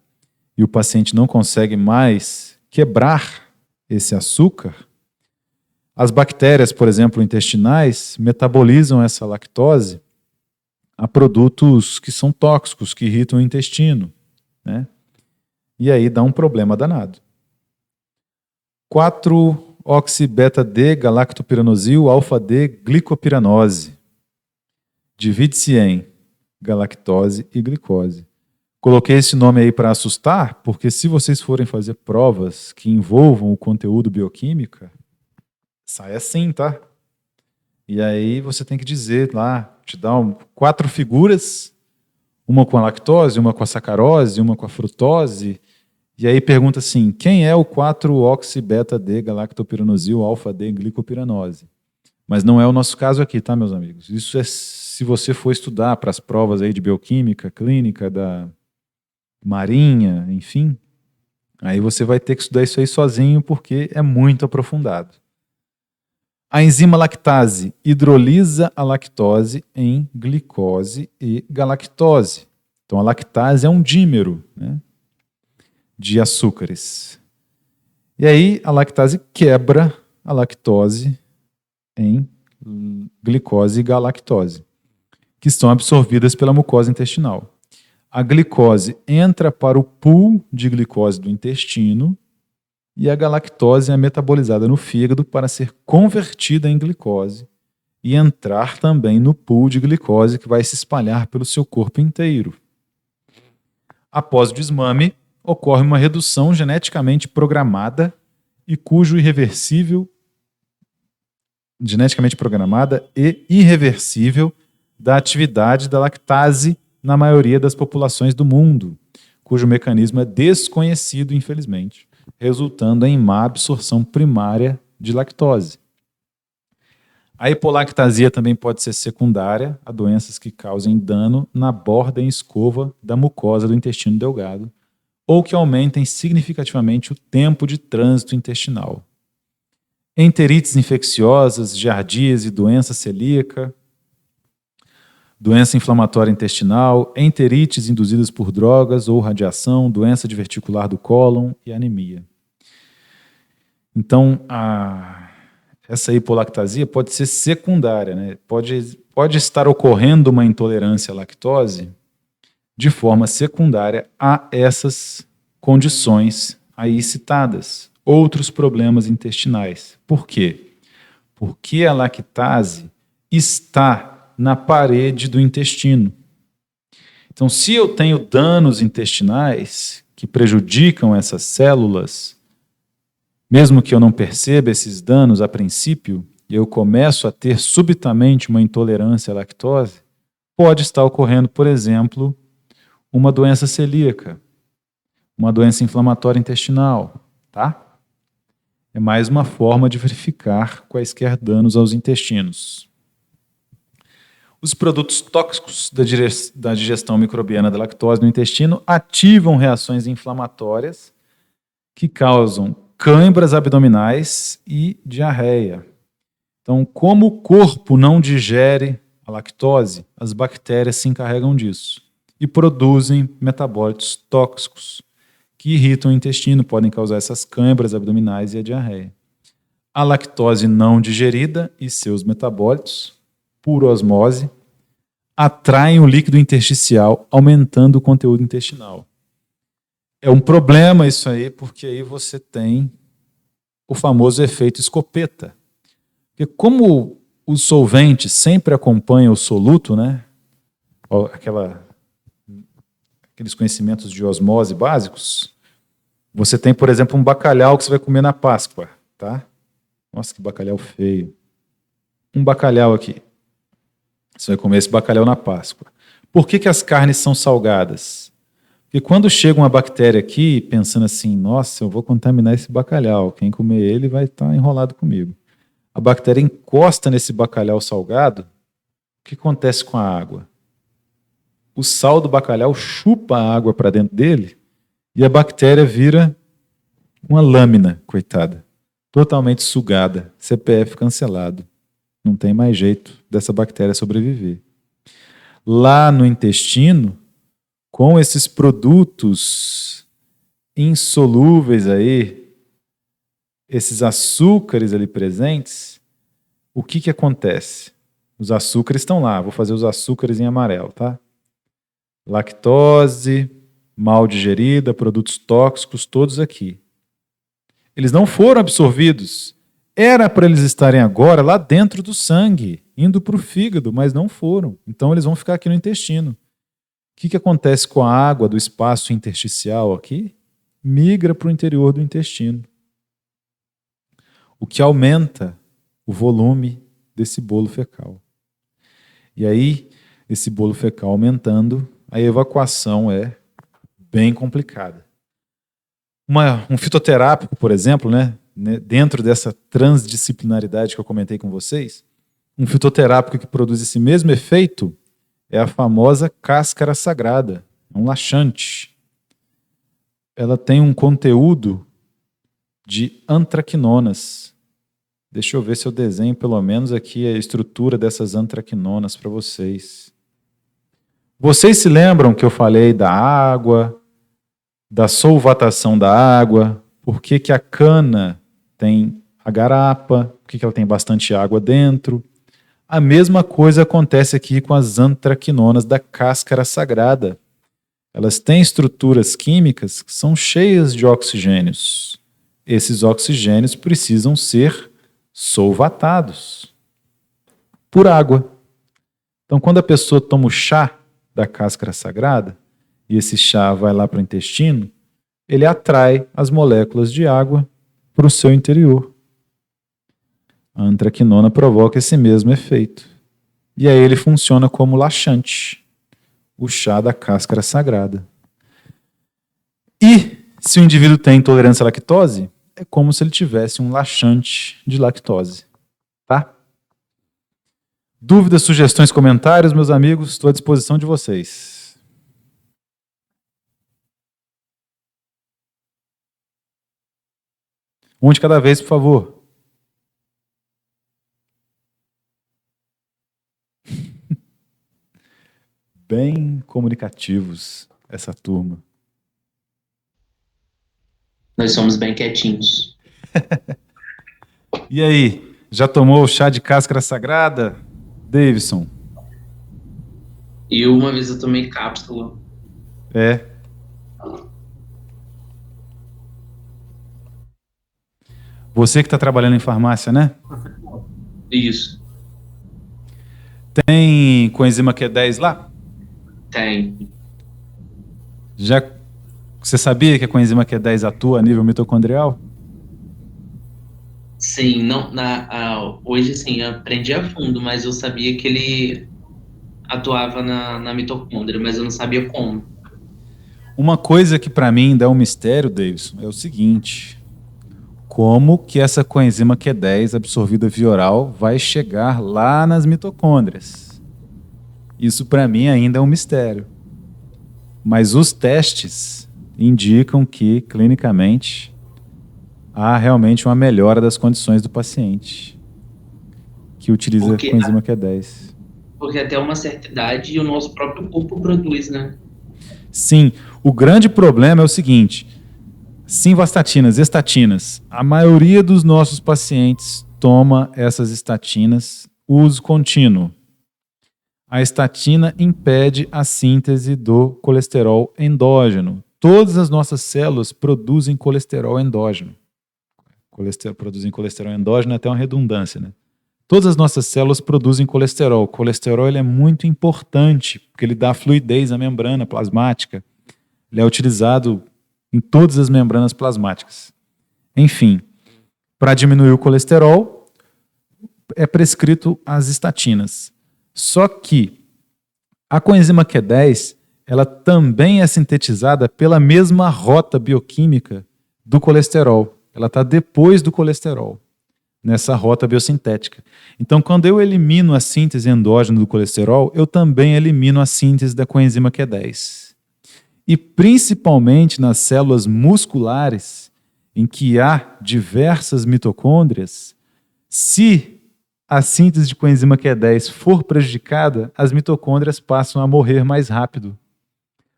e o paciente não consegue mais quebrar esse açúcar, as bactérias, por exemplo, intestinais, metabolizam essa lactose a produtos que são tóxicos, que irritam o intestino, né? E aí dá um problema danado. 4-oxibeta-D-galactopiranosil alfa-D-glicopiranose. Divide-se em galactose e glicose. Coloquei esse nome aí para assustar, porque se vocês forem fazer provas que envolvam o conteúdo bioquímica, sai assim, tá? E aí você tem que dizer lá, te dá 4 figuras, uma com a lactose, uma com a sacarose, uma com a frutose, e aí pergunta assim, quem é o 4-oxibeta-D-galactopiranosil alfa-D-glicopiranose? Mas não é o nosso caso aqui, tá, meus amigos? Isso é se você for estudar para as provas aí de bioquímica, clínica, da Marinha, enfim, aí você vai ter que estudar isso aí sozinho, porque é muito aprofundado. A enzima lactase hidrolisa a lactose em glicose e galactose. Então a lactase é um dímero, né, de açúcares. E aí a lactase quebra a lactose em glicose e galactose, que estão absorvidas pela mucosa intestinal. A glicose entra para o pool de glicose do intestino e a galactose é metabolizada no fígado para ser convertida em glicose e entrar também no pool de glicose que vai se espalhar pelo seu corpo inteiro. Após o desmame, ocorre uma redução geneticamente programada e irreversível da atividade da lactase na maioria das populações do mundo, cujo mecanismo é desconhecido, infelizmente, resultando em má absorção primária de lactose. A hipolactasia também pode ser secundária a doenças que causem dano na borda e escova da mucosa do intestino delgado ou que aumentem significativamente o tempo de trânsito intestinal. Enterites infecciosas, giardíase, doença celíaca, doença inflamatória intestinal, enterites induzidas por drogas ou radiação, doença diverticular do cólon e anemia. Então, essa hipolactasia pode ser secundária, né? Pode estar ocorrendo uma intolerância à lactose de forma secundária a essas condições aí citadas. Outros problemas intestinais. Por quê? Porque a lactase está na parede do intestino. Então, se eu tenho danos intestinais que prejudicam essas células, mesmo que eu não perceba esses danos a princípio, e eu começo a ter subitamente uma intolerância à lactose, pode estar ocorrendo, por exemplo, uma doença celíaca, uma doença inflamatória intestinal, tá? É mais uma forma de verificar quaisquer danos aos intestinos. Os produtos tóxicos da digestão microbiana da lactose no intestino ativam reações inflamatórias que causam cãibras abdominais e diarreia. Então, como o corpo não digere a lactose, as bactérias se encarregam disso e produzem metabólitos tóxicos que irritam o intestino, podem causar essas cãibras abdominais e a diarreia. A lactose não digerida e seus metabólitos, por osmose, atraem o líquido intersticial, aumentando o conteúdo intestinal. É um problema isso aí, porque aí você tem o famoso efeito escopeta. Porque como o solvente sempre acompanha o soluto, né? Aqueles conhecimentos de osmose básicos, você tem, por exemplo, um bacalhau que você vai comer na Páscoa, tá? Nossa, que bacalhau feio. Um bacalhau aqui. Você vai comer esse bacalhau na Páscoa. Por que as carnes são salgadas? Porque quando chega uma bactéria aqui, pensando assim, nossa, eu vou contaminar esse bacalhau, quem comer ele vai estar enrolado comigo. A bactéria encosta nesse bacalhau salgado, o que acontece com a água? O sal do bacalhau chupa a água para dentro dele e a bactéria vira uma lâmina, coitada, totalmente sugada, CPF cancelado. Não tem mais jeito dessa bactéria sobreviver. Lá no intestino, com esses produtos insolúveis aí, esses açúcares ali presentes, o que acontece? Os açúcares estão lá, vou fazer os açúcares em amarelo, tá? Lactose, mal digerida, produtos tóxicos, todos aqui. Eles não foram absorvidos. Era para eles estarem agora lá dentro do sangue, indo para o fígado, mas não foram. Então eles vão ficar aqui no intestino. O que acontece com a água do espaço intersticial aqui? Migra para o interior do intestino. O que aumenta o volume desse bolo fecal. E aí, esse bolo fecal aumentando, a evacuação é bem complicada. Um fitoterápico, por exemplo, né, dentro dessa transdisciplinaridade que eu comentei com vocês, um fitoterápico que produz esse mesmo efeito é a famosa cáscara sagrada, um laxante. Ela tem um conteúdo de antraquinonas. Deixa eu ver se eu desenho pelo menos aqui a estrutura dessas antraquinonas para vocês. Vocês se lembram que eu falei da água, da solvatação da água, por que a cana tem a garapa, por que ela tem bastante água dentro? A mesma coisa acontece aqui com as antraquinonas da cáscara sagrada. Elas têm estruturas químicas que são cheias de oxigênios. Esses oxigênios precisam ser solvatados por água. Então, quando a pessoa toma o chá da cáscara sagrada, e esse chá vai lá para o intestino, ele atrai as moléculas de água para o seu interior. A antraquinona provoca esse mesmo efeito. E aí ele funciona como laxante, o chá da cáscara sagrada. E se o indivíduo tem intolerância à lactose, é como se ele tivesse um laxante de lactose. Tá? Dúvidas, sugestões, comentários, meus amigos, estou à disposição de vocês. Um de cada vez, por favor. Bem comunicativos, essa turma. Nós somos bem quietinhos. E aí, já tomou o chá de cáscara sagrada, Davidson? E uma vez eu tomei cápsula. É. Você que está trabalhando em farmácia, né? Isso, Tem coenzima Q10 lá? tem. Já você sabia que a coenzima Q10 atua a nível mitocondrial? Sim, não, hoje sim, eu aprendi a fundo, mas eu sabia que ele atuava na mitocôndria, mas eu não sabia como. Uma coisa que para mim dá um mistério, Davidson, é o seguinte: como que essa coenzima Q10 absorvida via oral vai chegar lá nas mitocôndrias? Isso para mim ainda é um mistério. Mas os testes indicam que, clinicamente, há realmente uma melhora das condições do paciente que utiliza Porque, coenzima Q10. porque até uma certa idade o nosso próprio corpo produz, né? Sim, o grande problema é o seguinte: simvastatinas, estatinas. A maioria dos nossos pacientes toma essas estatinas uso contínuo. A estatina impede a síntese do colesterol endógeno. Todas as nossas células produzem colesterol endógeno. Produzem colesterol endógeno é até uma redundância, né? Todas as nossas células produzem colesterol. O colesterol ele é muito importante, porque ele dá fluidez à membrana plasmática. Ele é utilizado em todas as membranas plasmáticas. Enfim, para diminuir o colesterol, é prescrito as estatinas. Só que a coenzima Q10, ela também é sintetizada pela mesma rota bioquímica do colesterol. Ela está depois do colesterol, nessa rota biosintética. Então, quando eu elimino a síntese endógena do colesterol, eu também elimino a síntese da coenzima Q10. E principalmente nas células musculares, em que há diversas mitocôndrias, se a síntese de coenzima Q10 for prejudicada, as mitocôndrias passam a morrer mais rápido.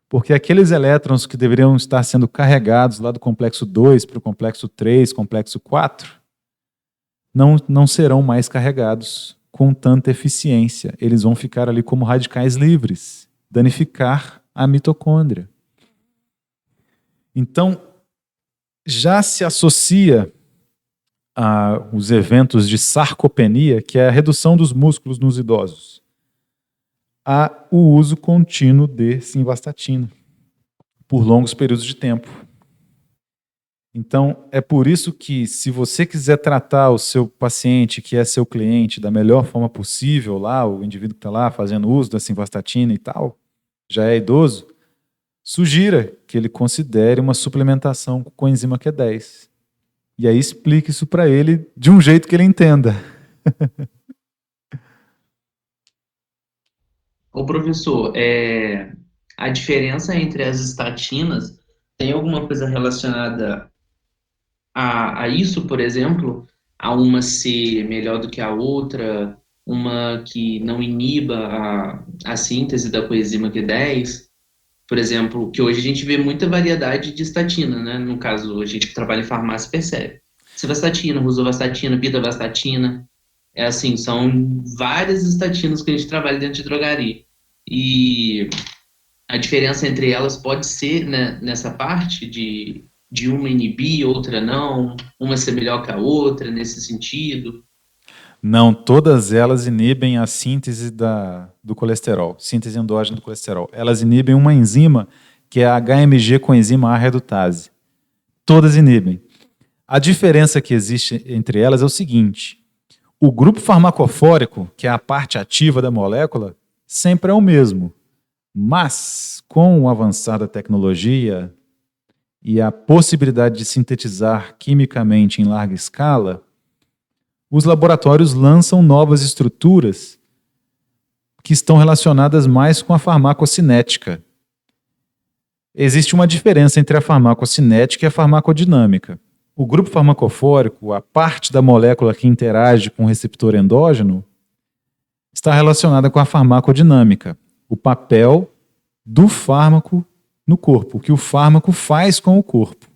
Porque aqueles elétrons que deveriam estar sendo carregados lá do complexo 2 para o complexo 3, complexo 4, não serão mais carregados com tanta eficiência. Eles vão ficar ali como radicais livres, danificar a mitocôndria. Então, já se associa os eventos de sarcopenia, que é a redução dos músculos nos idosos, o uso contínuo de simvastatina por longos períodos de tempo. Então, é por isso que, se você quiser tratar o seu paciente, que é seu cliente, da melhor forma possível, lá, o indivíduo que está lá fazendo uso da simvastatina e tal, já é idoso, sugira que ele considere uma suplementação com coenzima Q10. E aí explique isso para ele de um jeito que ele entenda. Ô, professor, a diferença entre as estatinas tem alguma coisa relacionada a isso, por exemplo? A uma ser melhor do que a outra, uma que não iniba a síntese da coenzima Q10? Por exemplo, que hoje a gente vê muita variedade de estatina, né? No caso, a gente que trabalha em farmácia percebe. Simvastatina, rosuvastatina, pitavastatina. É assim, são várias estatinas que a gente trabalha dentro de drogaria. E a diferença entre elas pode ser, né, nessa parte de uma inibir, outra não, uma ser melhor que a outra, nesse sentido. Não, todas elas inibem a síntese do colesterol, síntese endógena do colesterol. Elas inibem uma enzima que é a HMG coenzima A redutase. Todas inibem. A diferença que existe entre elas é o seguinte: o grupo farmacofórico, que é a parte ativa da molécula, sempre é o mesmo. Mas, com o avançar da tecnologia e a possibilidade de sintetizar quimicamente em larga escala, os laboratórios lançam novas estruturas que estão relacionadas mais com a farmacocinética. Existe uma diferença entre a farmacocinética e a farmacodinâmica. O grupo farmacofórico, a parte da molécula que interage com o receptor endógeno, está relacionada com a farmacodinâmica, o papel do fármaco no corpo, o que o fármaco faz com o corpo.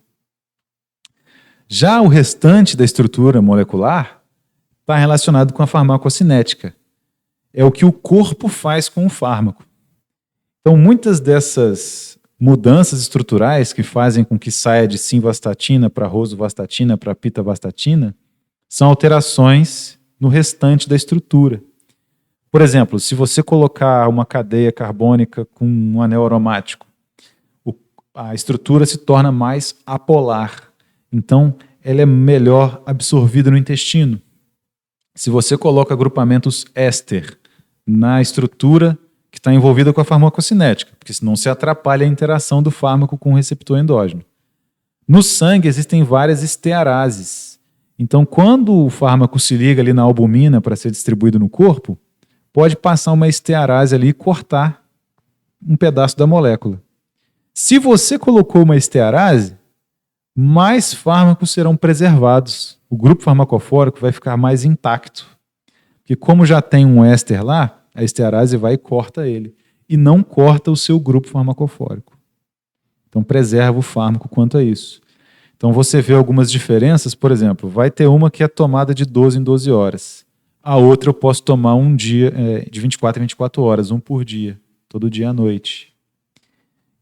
Já o restante da estrutura molecular está relacionado com a farmacocinética. É o que o corpo faz com o fármaco. Então, muitas dessas mudanças estruturais que fazem com que saia de simvastatina para rosuvastatina para pitavastatina são alterações no restante da estrutura. Por exemplo, se você colocar uma cadeia carbônica com um anel aromático, a estrutura se torna mais apolar. Então, ela é melhor absorvida no intestino. Se você coloca agrupamentos éster na estrutura que está envolvida com a farmacocinética, porque senão se atrapalha a interação do fármaco com o receptor endógeno. No sangue existem várias estearases. Então, quando o fármaco se liga ali na albumina para ser distribuído no corpo, pode passar uma estearase ali e cortar um pedaço da molécula. Se você colocou uma estearase, mais fármacos serão preservados. O grupo farmacofórico vai ficar mais intacto. Porque como já tem um éster lá, a estearase vai e corta ele. E não corta o seu grupo farmacofórico. Então preserva o fármaco quanto a isso. Então você vê algumas diferenças, por exemplo, vai ter uma que é tomada de 12 em 12 horas. A outra eu posso tomar um dia, de 24 em 24 horas, um por dia, todo dia à noite.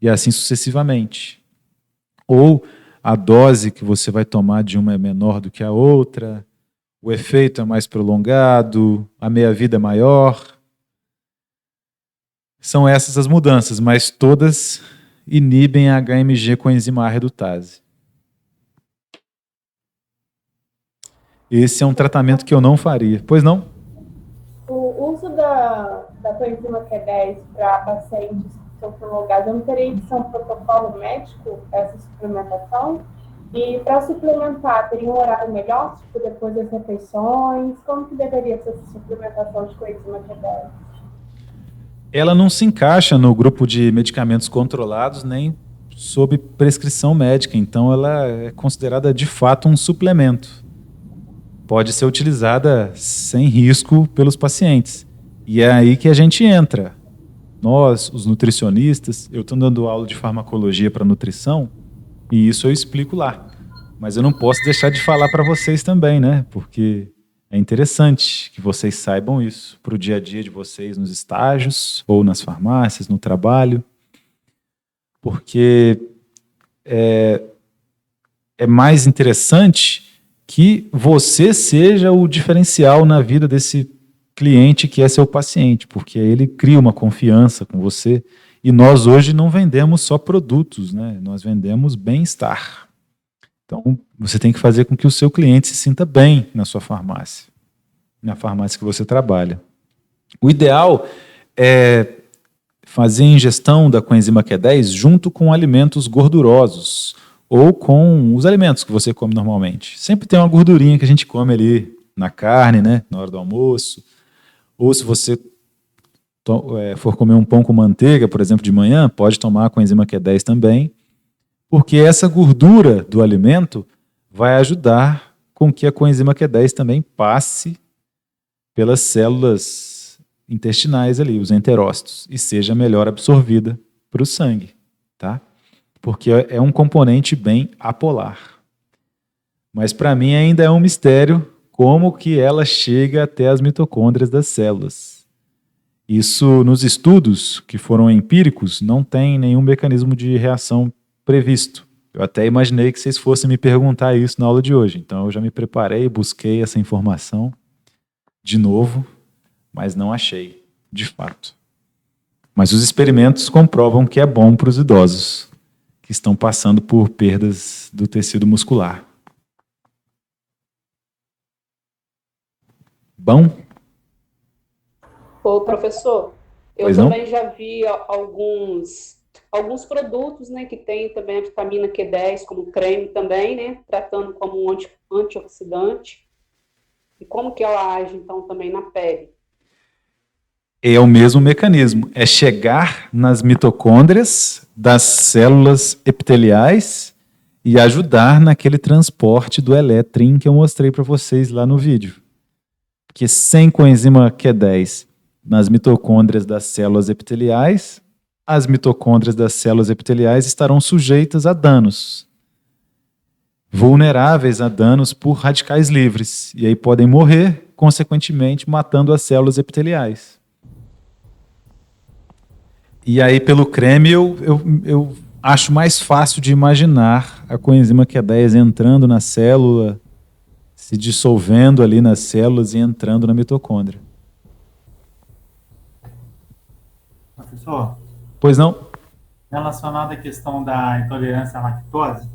E assim sucessivamente. Ou a dose que você vai tomar de uma é menor do que a outra, o efeito é mais prolongado, a meia-vida é maior. São essas as mudanças, mas todas inibem a HMG com a enzima A redutase. Esse é um tratamento que eu não faria. Pois não? O uso da coenzima Q10 para pacientes que são prolongados, não teria que ser um protocolo médico essa suplementação? E para suplementar, teria um horário melhor, tipo depois das refeições? Como que deveria ser essa suplementação de coenzima Q10? Ela não se encaixa no grupo de medicamentos controlados nem sob prescrição médica, então ela é considerada de fato um suplemento. Pode ser utilizada sem risco pelos pacientes. E é aí que a gente entra. Nós, os nutricionistas, eu estou dando aula de farmacologia para nutrição, e isso eu explico lá. Mas eu não posso deixar de falar para vocês também, né? Porque é interessante que vocês saibam isso para o dia a dia de vocês nos estágios, ou nas farmácias, no trabalho. Porque é mais interessante que você seja o diferencial na vida desse cliente que é seu paciente, porque ele cria uma confiança com você. E nós hoje não vendemos só produtos, né? Nós vendemos bem-estar. Então, você tem que fazer com que o seu cliente se sinta bem na sua farmácia, na farmácia que você trabalha. O ideal é fazer a ingestão da coenzima Q10 junto com alimentos gordurosos ou com os alimentos que você come normalmente. Sempre tem uma gordurinha que a gente come ali na carne, né, na hora do almoço. Ou se você for comer um pão com manteiga, por exemplo, de manhã, pode tomar a coenzima Q10 também, porque essa gordura do alimento vai ajudar com que a coenzima Q10 também passe pelas células intestinais ali, os enterócitos, e seja melhor absorvida para o sangue, tá? Porque é um componente bem apolar. Mas para mim ainda é um mistério como que ela chega até as mitocôndrias das células. Isso, nos estudos que foram empíricos, não tem nenhum mecanismo de reação previsto. Eu até imaginei que vocês fossem me perguntar isso na aula de hoje. Então eu já me preparei, busquei essa informação de novo, mas não achei, de fato. Mas os experimentos comprovam que é bom para os idosos que estão passando por perdas do tecido muscular. Bom? Ô, professor, eu Pois não? também já vi alguns produtos, né, que tem também a vitamina Q10, como creme também, né, tratando como um antioxidante. E como que ela age, então, também na pele? É o mesmo mecanismo, é chegar nas mitocôndrias das células epiteliais e ajudar naquele transporte do elétrin que eu mostrei para vocês lá no vídeo. Porque sem coenzima Q10 nas mitocôndrias das células epiteliais, as mitocôndrias das células epiteliais estarão sujeitas a danos, vulneráveis a danos por radicais livres, e aí podem morrer, consequentemente matando as células epiteliais. E aí, pelo creme, eu acho mais fácil de imaginar a coenzima Q10 entrando na célula, se dissolvendo ali nas células e entrando na mitocôndria. Professor, Pois não? relacionado à questão da intolerância à lactose,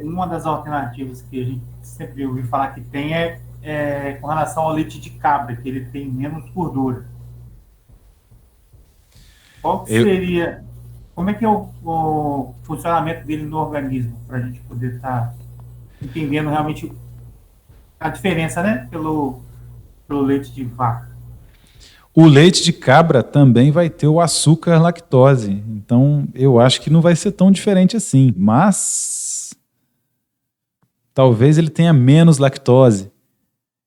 uma das alternativas que a gente sempre ouviu falar que tem é com relação ao leite de cabra, que ele tem menos gordura. Qual que seria, como é que é o funcionamento dele no organismo, para a gente poder estar entendendo realmente a diferença, né, pelo leite de vaca? O leite de cabra também vai ter o açúcar lactose. Então, eu acho que não vai ser tão diferente assim. Mas talvez ele tenha menos lactose.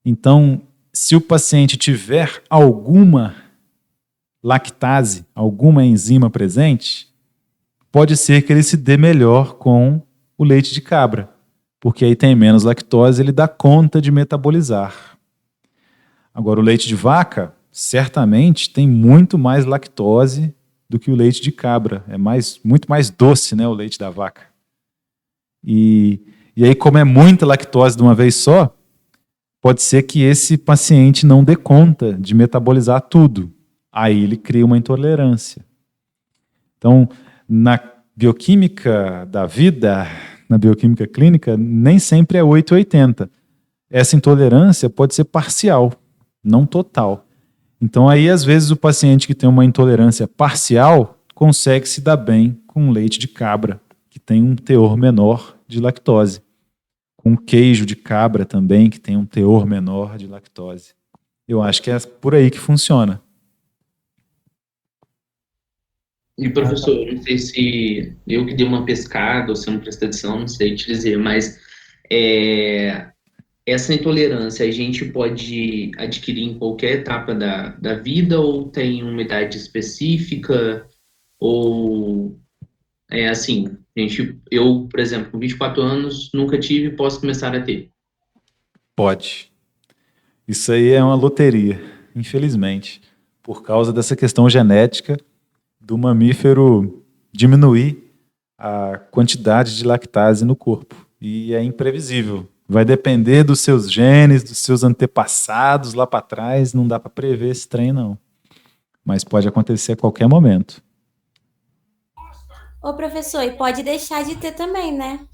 Então, se o paciente tiver alguma lactase, alguma enzima presente, pode ser que ele se dê melhor com o leite de cabra. Porque aí tem menos lactose, ele dá conta de metabolizar. Agora, o leite de vaca certamente tem muito mais lactose do que o leite de cabra. É muito mais doce, né, o leite da vaca. E aí, como é muita lactose de uma vez só, pode ser que esse paciente não dê conta de metabolizar tudo. Aí ele cria uma intolerância. Então, na bioquímica da vida, na bioquímica clínica, nem sempre é 880. Essa intolerância pode ser parcial, não total. Então, aí, às vezes, o paciente que tem uma intolerância parcial consegue se dar bem com leite de cabra, que tem um teor menor de lactose. Com queijo de cabra também, que tem um teor menor de lactose. Eu acho que é por aí que funciona. E, professor, não sei se eu que dei uma pescada ou se eu não prestei atenção, não sei te dizer, mas essa intolerância a gente pode adquirir em qualquer etapa da vida ou tem uma idade específica? Ou é assim, eu, por exemplo, com 24 anos, nunca tive, posso começar a ter? Pode. Isso aí é uma loteria, infelizmente, por causa dessa questão genética do mamífero diminuir a quantidade de lactase no corpo. E é imprevisível. Vai depender dos seus genes, dos seus antepassados lá para trás, não dá para prever esse trem, não. Mas pode acontecer a qualquer momento. Ô, professor, e pode deixar de ter também, né?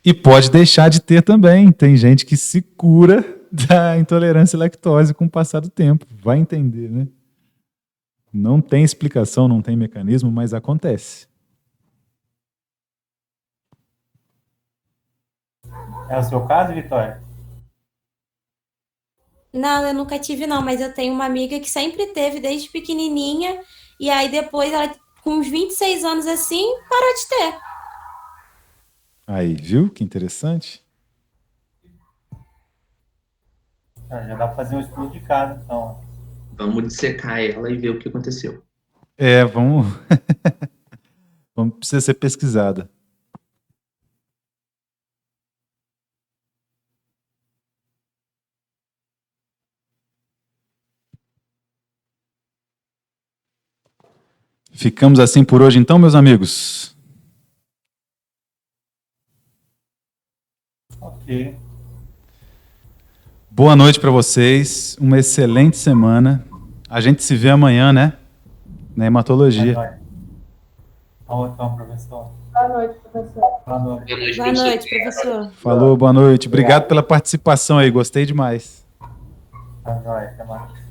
E pode deixar de ter também. Tem gente que se cura da intolerância à lactose com o passar do tempo. Vai entender, né? Não tem explicação, não tem mecanismo, mas acontece. É o seu caso, Vitória? Não, eu nunca tive, não, mas eu tenho uma amiga que sempre teve desde pequenininha, e aí depois, ela, com uns 26 anos assim, parou de ter. Aí, viu? Que interessante. Já dá para fazer um estudo de caso, então. Vamos dissecar ela e ver o que aconteceu. Vamos. Precisa ser pesquisada. Ficamos assim por hoje, então, meus amigos? Ok. Boa noite para vocês, uma excelente semana. A gente se vê amanhã, né? Na hematologia. Então, professor. Boa noite, professor. Boa noite. Boa noite, professor. Falou, boa noite. Obrigado pela participação aí, gostei demais. Tá jóia, até mais.